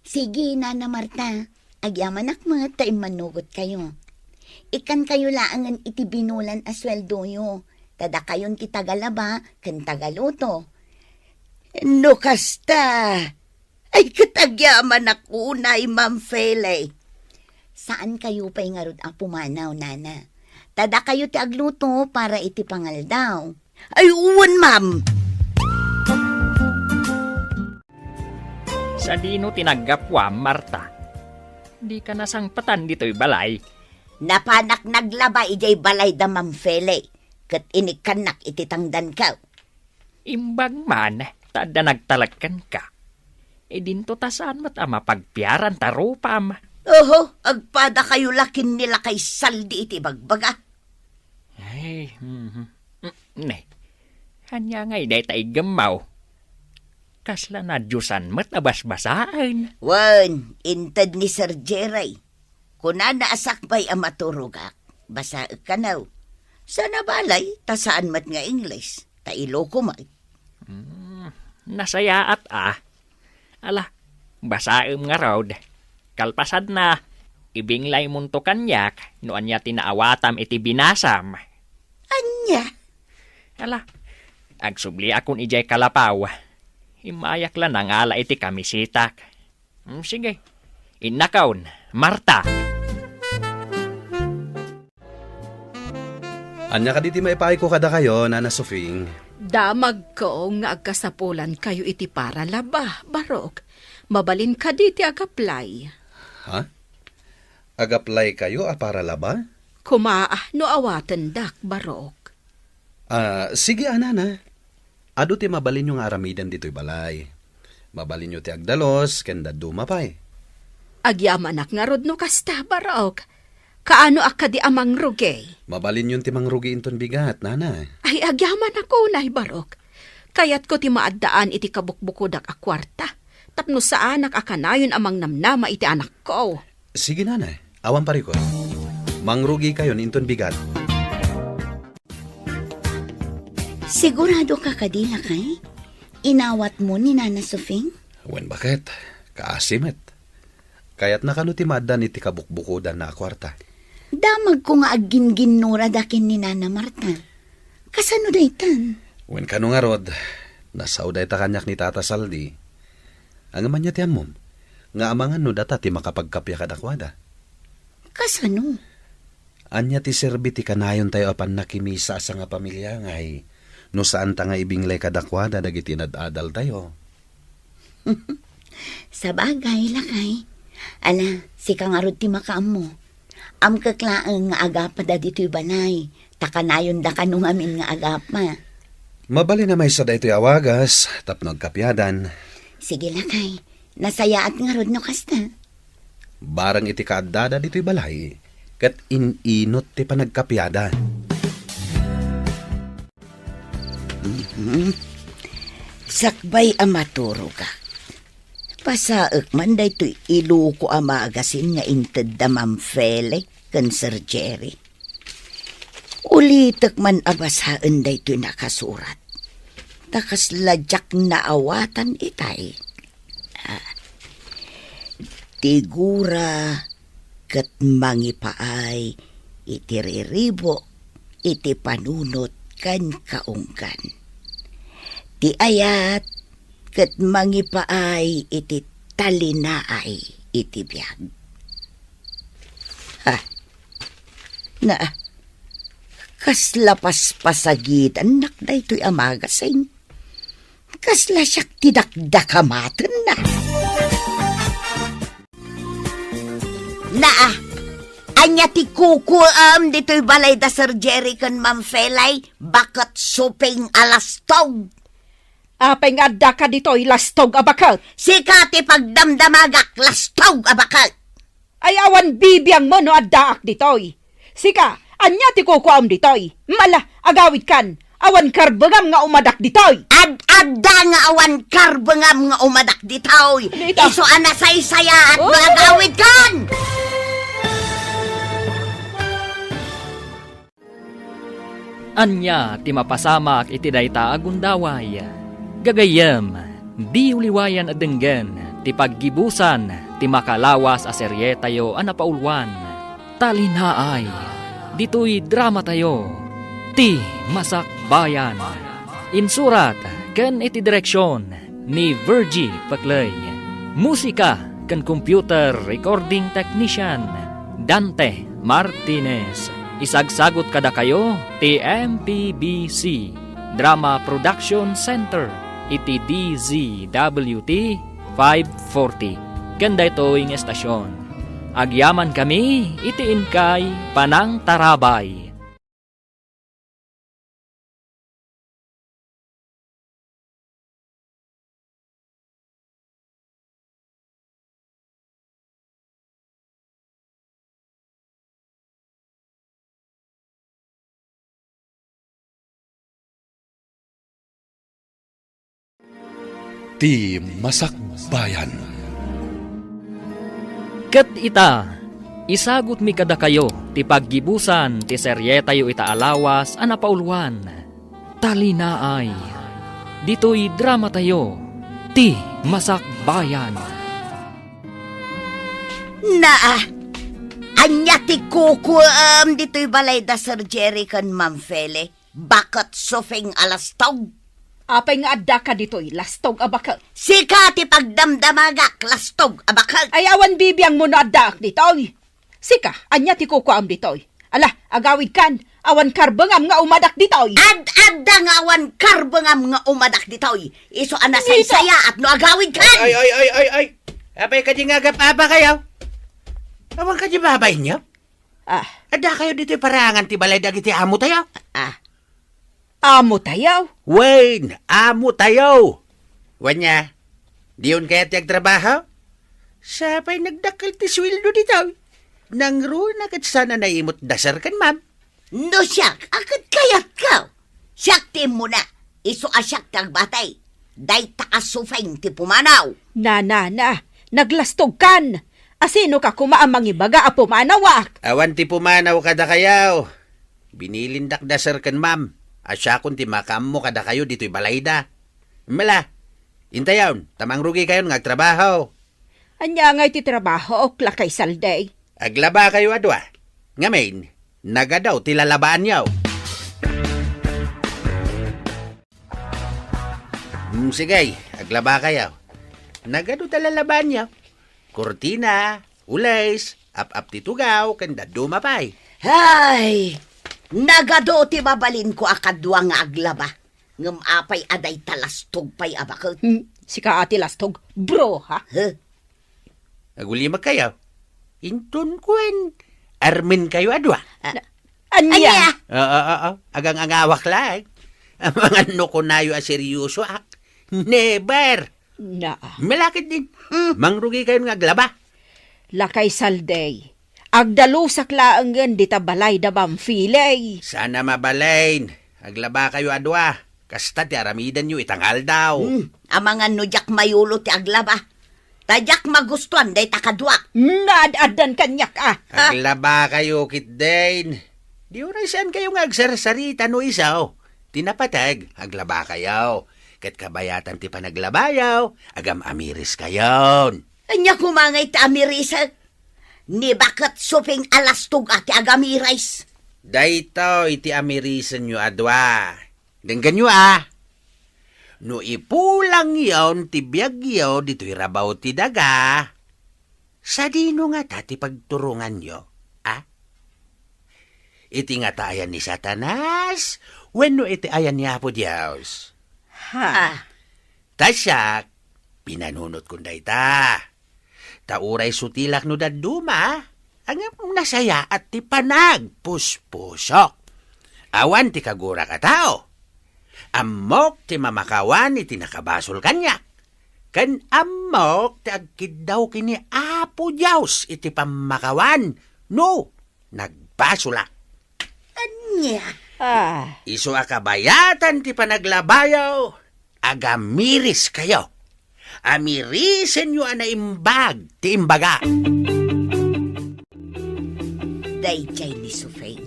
Sige, Nana Marta. Agyaman ak mga tayo manugot kayo. Ikan kayo laangan iti binulan asweldo yo. Tada kayon ti tagalaba, kan tagaluto. No kasta. Ay katagyaman ako unay, Ma'am Fele. Saan kayo pa'y ngarod ang pumanaw, Nana? Tada kayo ti agluto para iti pangaldaw. Ay uwan, Ma'am. Sa dino tinagapwa, Marta. Di ka nasangpatan dito'y balay. Napanak naglaba ijay balay da, Ma'am Fele. Kat inikanak iti tangdan ka. Imbag man, tada nagtalagkan ka. E dinto tasaan mat ama pagpiaran tarupam. Oho, agpada kayo lakin nila kay saldi iti bagbaga. Ay, ne. Hanya ngay day taig gamaw. Kasla na Diyosan mat abas-basaan. Wan, inted ni Sir Jeray. Kuna naasakbay ang maturugak, basa kanaw. Sana balay, tasaan mat nga English, ta iloko may. Nasayaat Ala, basaem nga raod. Kalpasad na, ibinglay munto kanyak, noan niya tinaawatam iti binasam. Anya? Ala, agsubli akon ijay kalapaw. Himayak lang ang ala iti kamisitak. Sige, inakaon, Marta. Anya ka diti maipay ko kada kayo, Nana Sofing. Damag ko nga agkasapulan kayo iti para laba, Barok. Mabalin ka diti agaplay. Ha? Agaplay kayo para laba? Kumaah no awatan dak, Barok. Sige anana. Ado ti mabalin yung aramidan dito'y balay. Mabalin nyo ti agdalos, kenda dumapay. Agyamanak nga rod no kasta, Barok. Kaano akadi amang rugay? Mabalin yun ti mangrugi inton bigat, nana. Ay agyaman ako, Nay Barok. Kayat ko ti maaddaan iti kabukbukodak a kwarta. Tapno sa anak akanayon amang namnama iti anak ko. Sige nana, awan parikot. Mangrugi kayo inton bigat. Sigurado ka kadila kay? Inawat mo ni Nana Sofing? Wen bakit? Kaasimet. Kaya't nakano ti maadan iti kabukbukodan na kwarta. Damag ko nga agin-ginura dakin ni Nana Marta. Kasano daytan? Wen kano nga rod, nasaw day ta kanyak ni Tata Saldi. Ang aman niya tiyan mom, nga amangan no data ti makapagkapya kadakwada. Kasano? Anya ti serbi ti kanayon tayo apan nakimisa sa nga pamilya ngay, no saan ta nga ibinglay kadakwada dagiti nadadal tayo. Sa bagay lakay. Ana, si kang arod ti makaam mo. Am kaklaang nga agapa da dito'y banay. Takanayon da kanong amin nga agapa. Mabali na may sada ito'y awagas, tapnog kapyadan. Sige lakay, nasayaat nga rod no kasta. Barang iti kaadada dito'y balay, kat ininot ti panagkapyadan. Sakbay amaturo ka. Pasaak man da ito'y iluko amagasin nga inted da mamfele kan Sir Jerry. Ulitak man abasaan da ito'y nakasurat. Takas ladyak na awatan itay. Tigura kat mangipaay iti riribo iti panunot kan kaungkan. Ti ayat kat mangipaay iti talinaay iti biyag. Na, kasla paspasagitan nakda ito'y amagasin. Kasla siyak tidakdakamatan na. Anya ti kukuam dito'y balay da Sir Jerry kan Mamfelay, bakat suping alastog. Apay nga adda ka dito'y lastog abakal. Sikati pagdamdamagak, lastog abakal. Ay awan bibiyang mo no addaak ditoy. Sika, anya ti kukuam ditoy. Mala, agawid kan. Awan karbengam nga umadak ditoy. Adda nga awan karbengam nga umadak ditoy. Dito. Iso anasaysaya at mga gawid kan. Anya ti mapasamak iti dayta agundaway. Gagayem, di uliwayan adenggen, ti paggibusan, ti makalawas a serye tayo anapaulwan. Talinaay, dito'y drama tayo, ti Masakbayan. Insurat, ken iti direksyon, ni Virgie Paclay. Musika, ken computer recording technician, Dante Martinez. Isagsagot kada kayo, ti MPBC, Drama Production Center. Iti DZWT 540. Ganda ito yung estasyon. Agyaman kami, iti inkay Panang Tarabay. ti Masakbayan. Ket ita, isagot mi kada kayo, ti paggibusan, ti seryetayo ita alawas, anapaulwan. Talinaay, dito'y drama tayo, ti Masakbayan. Naa, anya ti kukuam dito'y balay da Sir Jerry kan Ma'am Fele. Bakit sufing alastog? Apay nga adda ka dito'y lastog abakal. Sika ti pagdamdamagak, lastog, abakal. Ayawan bibiyang mo na adda dito'y. Sika, anya ti kukuam dito'y. Ala, agawid kan, awan karbengam nga umadak dito'y. Ad-adda nga awan karbengam nga umadak dito'y. Iso anasay saya at no agawid kan. Ay. Apay ka di nga gapapa kayo? Awan ka di babay niyo? Ada kayo dito parangan ti balay dagiti amo tayo? Amo tayaw. Wayne, amo tayo. Wanya, diyon kaya tiyag trabaho? Sapay nagdakil ti sweldo dito. Nang ro na kat sana naimot dasar kan, ma'am. No siyak, akad kayat ka. Siyak ti mo na. Iso asyak tag batay. Day takasufeng ti pumanaw. Na, naglastog kan. Asino ka kumaamang ibaga a pumanawak. Awan ti pumanaw kada kayaw. Binilindak dasar kan, ma'am. Asya kun ti makam mo kada kayo dito'y balayda. Mala, intayon, tamang rugi kayo ngagtrabaho. Anya nga iti trabaho o klakay salday. Aglaba kayo adwa. Ngamin, nagadaw ti lalabaan yaw. Sige, aglaba kayo. Nagado ta lalabaan yaw. Kortina, ulays, ap-ap ti tugaw, kanda dumapay. Hay! Nagado ti babalin ko akadwa nga aglaba. Ngam apay aday talastog pay abakal. Sika ati lastog, bro ha? Agulimag kayo. Intun kwen. Armin kayo adwa. Anya? Anya? Agang angawak lang. Ang mga nuko nayo a seryoso ak. Never. Na. Malakit din. Mangrugi kayo nga aglaba. Lakay salday. Agdalusak laangan di tabalay da bamfilay. Sana mabalain. Aglaba kayo adwa. Kasta ti aramidan nyo itangal daw. Amangan no jak mayulo ti aglaba. Tadyak magustuhan day takadwa. Naad-adan kanyak Aglaba kayo kitdain. Di oray saan kayo nga agsarsarita no isaw. Tinapatag, aglaba kayo. Kat kabayatan ti panaglabayaw, agam amiris kayon. Anya kumangay ti amirisa. Ni bakit suping alastog ati agamirais. Dayto iti amirisan nyo adwa. Denggan nyo No ipulang yon ti biyag yaw dito'y rabaw ti daga. Sa dino nga ta ti pagturungan nyo, Iti nga ta ayan ni Satanas, wenno iti ayan ni Apo Dios. Tasyak, pinanunot kong dayta. Tauray sutilak no daduma, ang nasaya at ti panag puspusok. Awan ti kagura ka tao. Amok ti mamakawan iti nakabasol kanya. Kan amok ti agkid daw kini Apo Dios iti pamakawan. No, nagbasula. Anya? Iso akabayatan ti panaglabayaw. Agamiris kayo. Amirisen nyo na imbag ti imbaga. Dayjay ni Sufeng.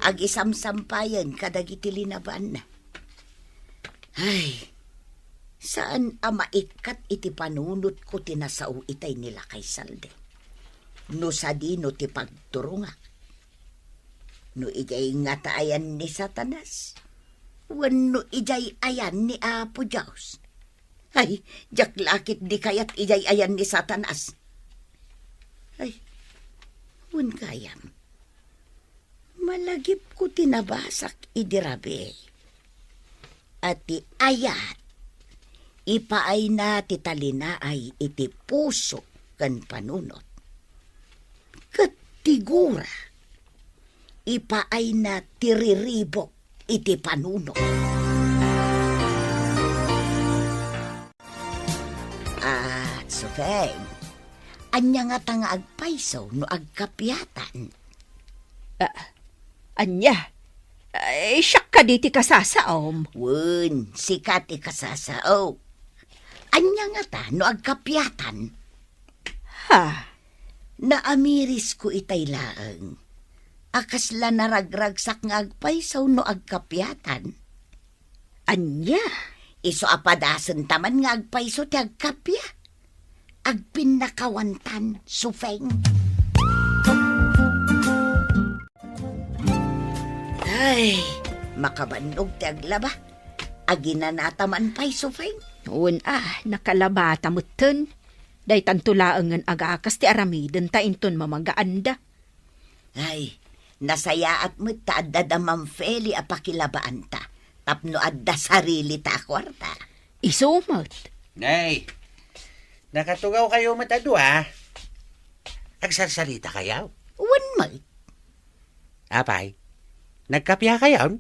Ag isamsampayan kadagiti linaban na. Ay, saan maikat iti panunot ko tinasao itay nila kay Salde? No sa dino ti pagturunga. No ijay nga taayan ni Satanas. Wano ijay ayan ni Apo Dios. Ay, jak lakit di kayat ijay ayan ni Satanas. Ay, wan kayam. Malagip ko tinabasak idirabe. At ti ayat, ipaay na ti talinaay iti puso kan panunot. Katigura, ipaay na tiriribok iti panunot. Sufeng, anya nga tanga agpaiso no agkapyatan. Anya? Siyak ka di ti kasasaom. Wun, sikat ikasasao. nga ta, no agkapyatan. Ha? Naamiris ko itay laeng. Akasla naragragsak nga agpaysaw no agkapyatan. Anya? Iso apadasan taman nga agpayso ti agkapya. Agpinakawantan, sufeng. Ay, makabanog ti aglaba. Aginanataman pa'y sufeng. Noon nakalabata mo ton. Day tantulaangan agakas ti aramiden ta inton mamagaanda. Ay, nasaya at mo't taadda da mamfeli apakilabaan ta. Tapno adda sarili ta kwarta. Isumot. Nay, nakatugaw kayo matado Agsarsarita kayaw. Wan may. Apay, nagkapya kayaw?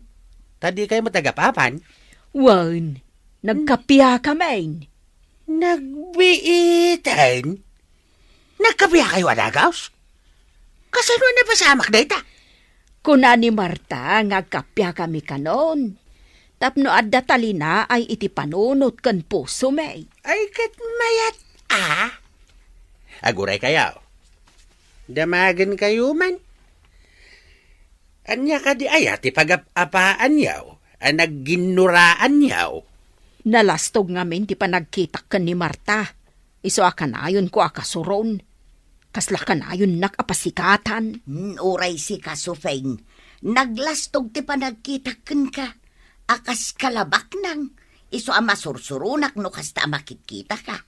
Tadi kayo matagapapan? Wan, nagkapya kamain. Nagbiitan? Nagkapya kayo adagaws? Kasano na pasamak na ita? Kuna ni Marta, ngagkapya kami kanon. Tapno adda talina ay iti panunot kan puso may. Ay kat mayat Aguray kayaw. Damagan kayo man. Anya ka di ayat ipagapapaan yaw. Nagginuraan yaw. Nalastog ngamin ti panagkitak kan ni Marta. Iso akanayon ko akasuron. Kasla kanayon nakapasikatan. Uray si kasufeng. Naglastog ti panagkitaken ka. Akas kalabak nang. Iso amasursurunak no kasta makikita ka.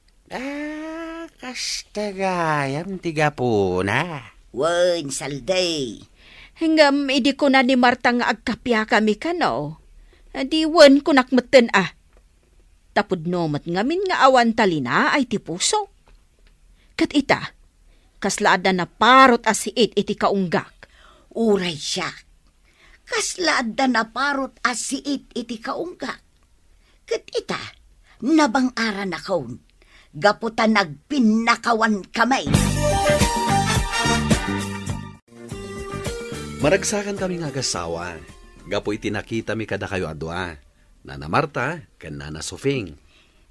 Kasta gayam tiga po na. Wan, salday. Hinggam idi ko na ni Marta nga agkapya kami kano. Di wan ko nakmeten Tapod nomat ngamin nga awan talina ay ti puso. Kat ita, kaslaada na parot asiit iti kaunggak. Uray siya. Kaslaada na parot asiit iti kaunggak. Kat ita, nabang ara na kaun. Gaputan nagpinakawan kamay. Maragsakan kami nga agasawa. Gapo itinakita mi kada kayo adwa. Nana Marta, ken Nana Sofing.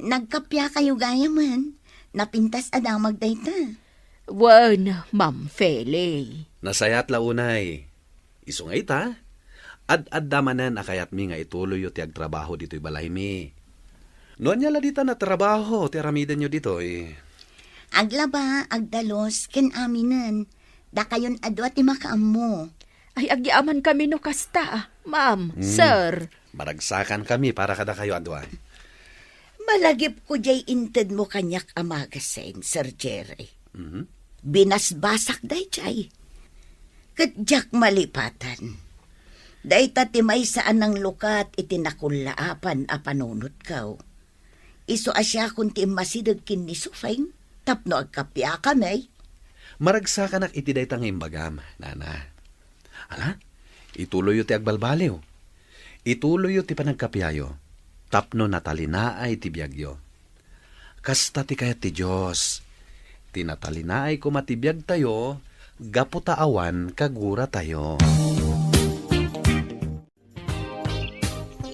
Nagkapya kayo gaya man. Napintas adang magdayta. Wan, Ma'am Fele. Nasayat launay. Iso nga ita, ad-addamanan akayat mi nga ituloy yo ti agtrabaho dito'y balay mi. Noon niya dita na trabaho, ti aramiden nyo dito'y. Aglaba, agdalos, ken aminan. Da kayon adwa ti makaammo. Ay agyaman kami no kasta, Ma'am, Sir. Maragsakan kami para kada kayo adwa. Malagip ko jay inted mo kanyak amagasen, Sir Jerry. Mhm. Binasbasak day jay. Kadyak malipatan. Day tatimay saan ng lukat itinakulaapan a panunot kaw. Iso asya kunti masidag kin ni Sufeng, tapno agkapya kami. Maragsakan ak iti daytang imbagam, Nana. Ala, ituloy yo ti agbalbaliw. Ituloy yo ti panagkapyayo. Tapno natalinaay ti biyagyo. Kasta ti kayat ti Diyos. Tinatalinaay ko matibiyag tayo, gaputaawan kagura tayo.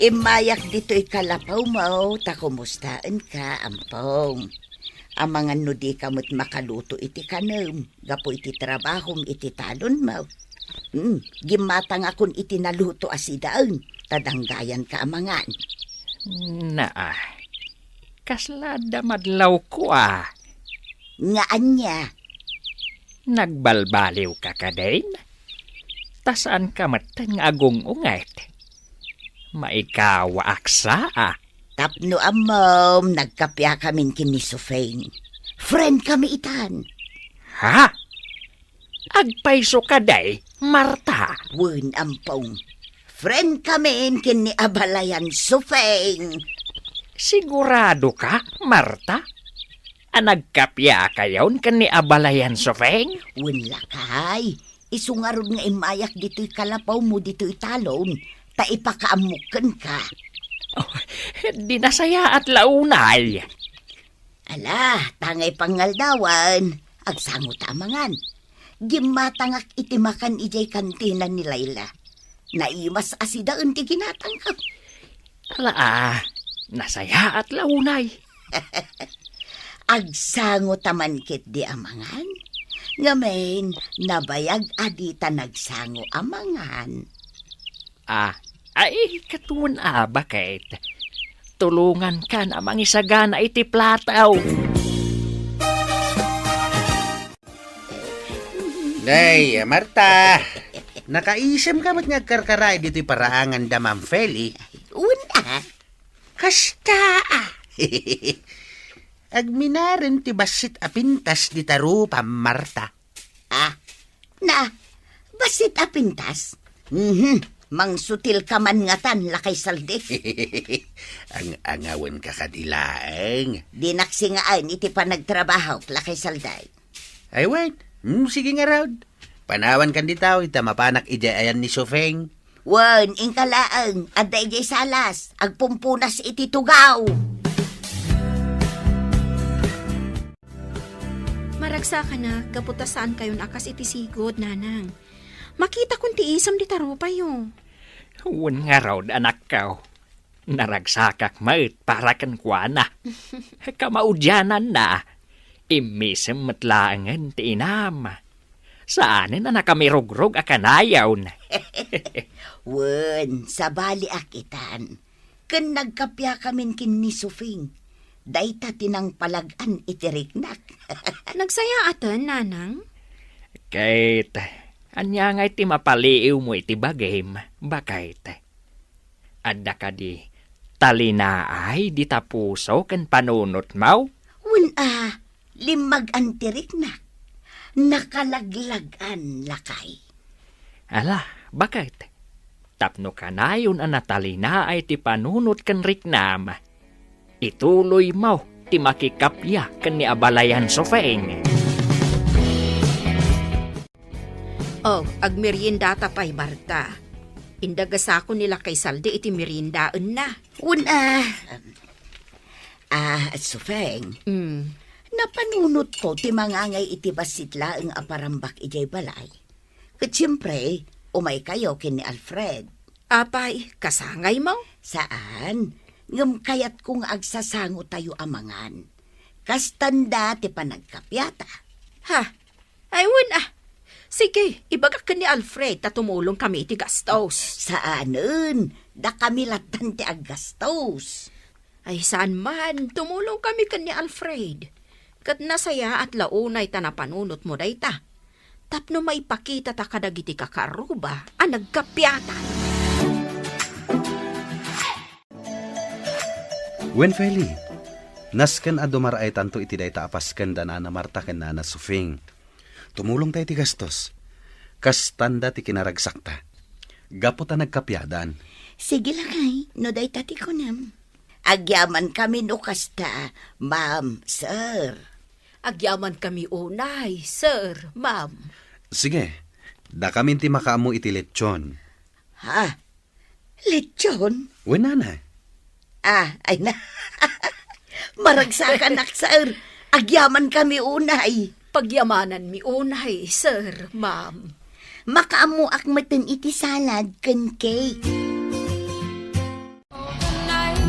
Imayak dito'y kalapaw mo, ta kumustaan ka, ampong. Ang mga nudi kamot makaluto iti kanam, gapo iti trabahom iti talon mo. Gimatang akon iti naluto asidaan, tadanggayan ka amangan. Kaslada madlaw ko Ngaan niya, Nagbalbaliw ka kadain? Tasaan ka matan nga agong ungat? Maikawa aksa tapno amom, nagkapya kamin kini Sufeng. Friend kami itan. Ha? Agpaiso kaday, Marta? Wen ampong. Friend kami kini abalayan Sufeng. Sigurado ka, Marta? Nagkapya kayon kani abalayan Sofeng? Wen lakay. Isungarod nga imayak dito'y kalapaw mo dito'y talon. Ta ipakaamukan ka. Di nasaya at launay. Ala, tangay pangaldawan. Agsangot amangan. Gimatangak itimakan ijay kantina ni Layla. Naimas asidaan ti ginatangkap. Ala nasaya at launay. agsango taman kit di amangan. Ngamen, nabayag adita nagsango amangan. Ay, katun bakit? Tulungan ka na mangisagana iti plataw. Day, Marta. Nakaisem ka mat ngagkarkaray dito'y paraangan da Ma'am Feli. Una, Kasta Agminarin ti basit apintas di tarupa, Marta. na, basit apintas. Mang sutil ka man nga tan, lakay saldi. Ang angawan ka kadilaeng. Di naksingaan iti pa nagtrabaho, lakay salday. Ay, wait. Sige nga raw. Panawan kan ditaw, ita mapanak ija ayan ni Sofeng. Wan, ingkalaang, aday jay salas, agpumpunas iti tugaw. Maragsa ka na, kaputasaan kayon akas iti sigod, nanang. Makita kung ti isam di taro pa yo. Huwag nga raw, anak ka. Naragsakak mait para kan kwa na. Kamaudyanan na. Imisem matlaangan ti inam. Saanin na nakamirogrog akanayaw na. Wan, sabali akitan. Kan nagkapya kamin kin ni Sufing. Dayta tinang palagan itiriknak. Nagsaya atan, nanang? Kahit, anya nga iti mapaliiw mo iti bagim, bakit? Adda ka di, talinaay di tapuso kan panunot mau? Wan limag antiriknak. Nakalaglagan lakay. Ala, bakit? Tapno ka na yun ang natalinaay ti panunot kan riknam. Ituloy mo ti makikapya kan ni abalayan Sofeng. Oh, agmerienda ta pa'y Marta. Indagasako nila kay Saldi iti meriendaan na. Una, Sufeng, napanunot ko ti mangangay iti basitla ang aparambak ijay balay. Kat siyempre, umay kayo kin ni Alfred. Apay, kasangay mo? Saan? Ngam kayat kung agsasango tayo amangan. Kastanda ti panagkapyata. Ha? Aywan Sige, ibagak ka ni Alfred ta tumulong kami iti gastos. Saanen? Da kami latan ti aggastos. Ay saan man, tumulong kami ka ni Alfred. Kat nasaya at launay ta napanunot mo dayta. Tapno maipakita ta kadagiti kakaruba ang nagkapyatan. Wen Feli, nasken a dumaraay tanto iti dayta apasken da na Marta ken na Sufing. Tumulong tayo ti gastos. Kastanda ti kinaragsakta. Gapo ta nagkapyadan. Sige lakay, no day tati ko nam. Agyaman kami no kasta, ma'am, sir. Agyaman kami unay, sir, ma'am. Sige, da kami ti makaamu iti lechon. Ha? Lechon? Wen nana. Ay na. Maragsakan ak, sir. Agyaman kami unay. Pagyamanan mi unay, sir, ma'am. Makaamu ak maten iti salad ken cake.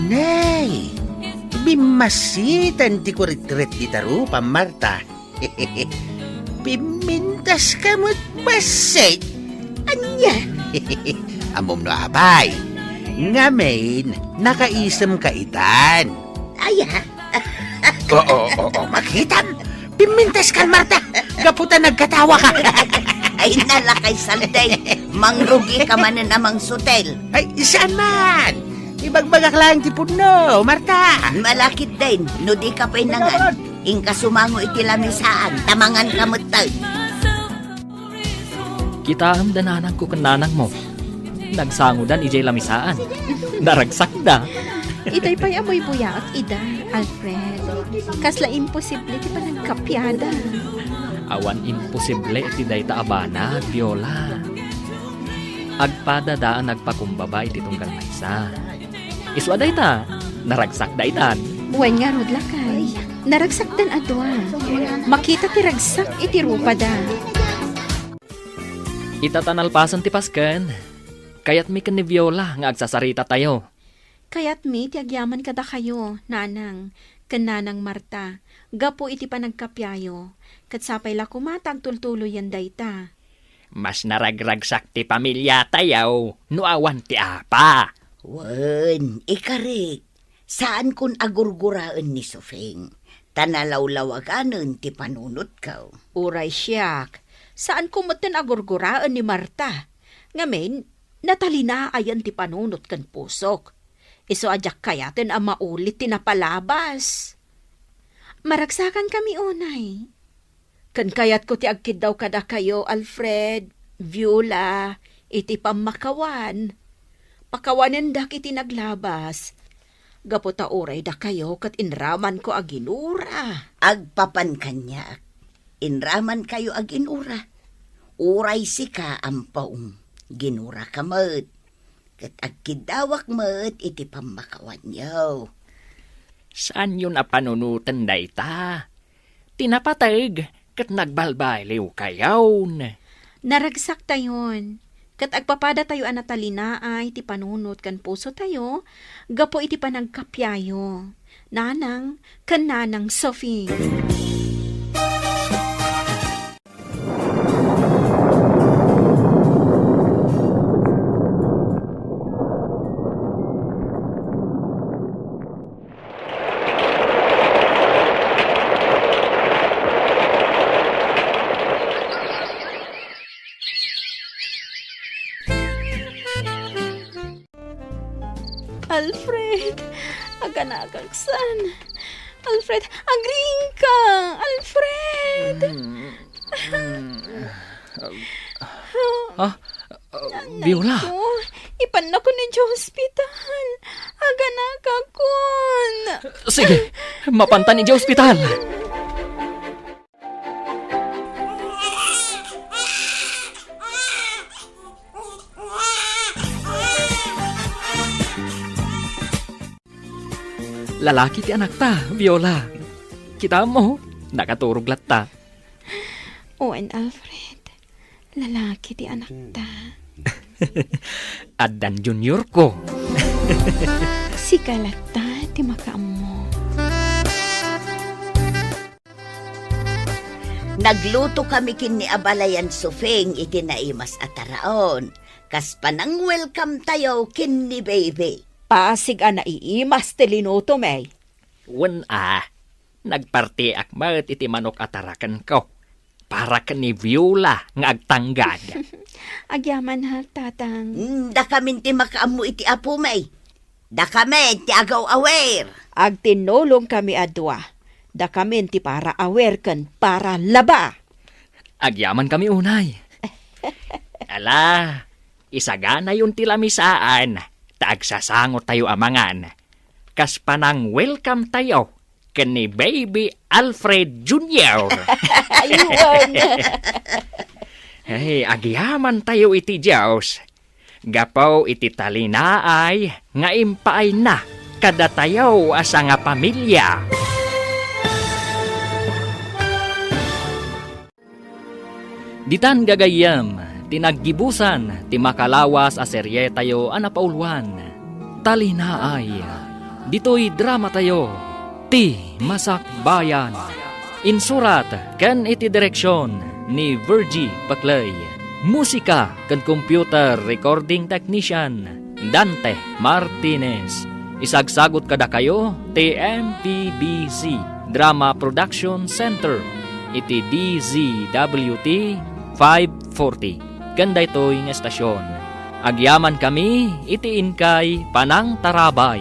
Nay, bimasitan ti kurit-rit di tarupa, Marta. Pimintas ka mo't basit. Anya? Amom no abay. Ngamen, nakaisem ka itan. Aya. Oo, makitam. Pimintas ka, Marta. Gaputan nagkatawa ka. Ay nalakay salday. Mangrugi ka man na namang sutel. Ay, saan man? Ibagbagak lang ti puno, Marta. Malakit din. No di ka pa'y nangan. Ingka sumango iti lamisaan. Tamangan kamutag. Kita ang dananang ko kananang mo. Nagsangudan ijay lamisaan. Naragsak da. Itay pa'y amoy buya at ida, Alfred. Kasla imposible ti pa nagkapyada. Awan imposible iti dayta abana, Viola. Agpada daan nagpakumbaba iti tunggal maysa. Iswa dayta, naragsak daytan. Buwan nga rod lakay. Naragsak dan adwa. Makita ti ragsak iti rupa da. Itatanalpasan ti pasken. Kayat mi ken ni Viola nga agsasarita tayo. Kaya't mi, ti agyaman kada kayo, nanang. Kananang Marta, gapo iti panagkapyayo, kat sapay la kumatag tultuloy yan dayta. Mas naragragsak ti pamilya tayaw, no awan ti apa. Wen, ikarik. Saan kun agurguraan ni Sofeng? Tanalawlawaganan ti panunot ka. Uray siyak, saan kumatin agurguraan ni Marta? Ngamin, natalina ayan ti panunot kan pusok. Iso ajak kayatin ang maulit ti napalabas. Maragsakan kami unay. Kan kayat ko ti agkid daw kada kayo, Alfred, Viola, iti pamakawan. Pakawanen dak iti naglabas. Gaputa oray da kayo kat inraman ko aginura. Agpapan kanya. Inraman kayo aginura. Uray sika ampaong. Ginura ka mat. Kat agkidawak mat iti pamakawan yaw. Saan yun na panunutan dayta? Tinapatag, kat nagbalbaliw kayawn. Naragsak tayon. Kat agpapada tayo anatalina ay ti panunot kan puso tayo, gapo iti panagkapyayo. Nanang, kan nanang Sophie. Alfred, aganagagsan. Alfred, agring ka! Alfred! Viola, Oh, ipan na ko ni hospital. Aganagakon. sige, mapanta ni Diyo ospital. Lalaki ti anak ta, Viola. Kita mo, nakaturog latta. Owen Alfred, lalaki ti anak ta. Adan junior ko. Si Kalata ti makaammo. Nagluto kami kin ni Abalayan Sofeng iti naimas ataraon. Kas panang welcome tayo kin ni baby. Pasig na iimas tilinuto, may. Wen nagparti akmat iti manok atarakan ko. Para ka ni Viola nga agtanggad. Agyaman ha, tatang. Da kami ti makaamu iti apo may. Da kami ti agaw awer. Agtinulong kami adwa. Da kami ti para awer kan para laba. Agyaman kami unay. Ala, isagana yung tilamisaan. Taagsasangot tayo amangan. Kas panang welcome tayo kani Baby Alfred Jr. Ayun. Hey, agyaman tayo iti Diyos. Gapaw iti talinaay nga impaay na kada tayo asa nga pamilya. Ditan gagayam, tinaggibusan, ti makalawas a serye tayo anapaulwan. Talinaay, dito'y drama tayo, ti Masak Bayan. Insurat ken iti direksyon ni Virgie Paclay. Musika ken computer recording technician Dante Martinez. Isagsagot kada kayo ti MPBC Drama Production Center iti DZWT 540. Ganda ito'y nga estasyon. Agyaman kami iti Inkay Panang Tarabay.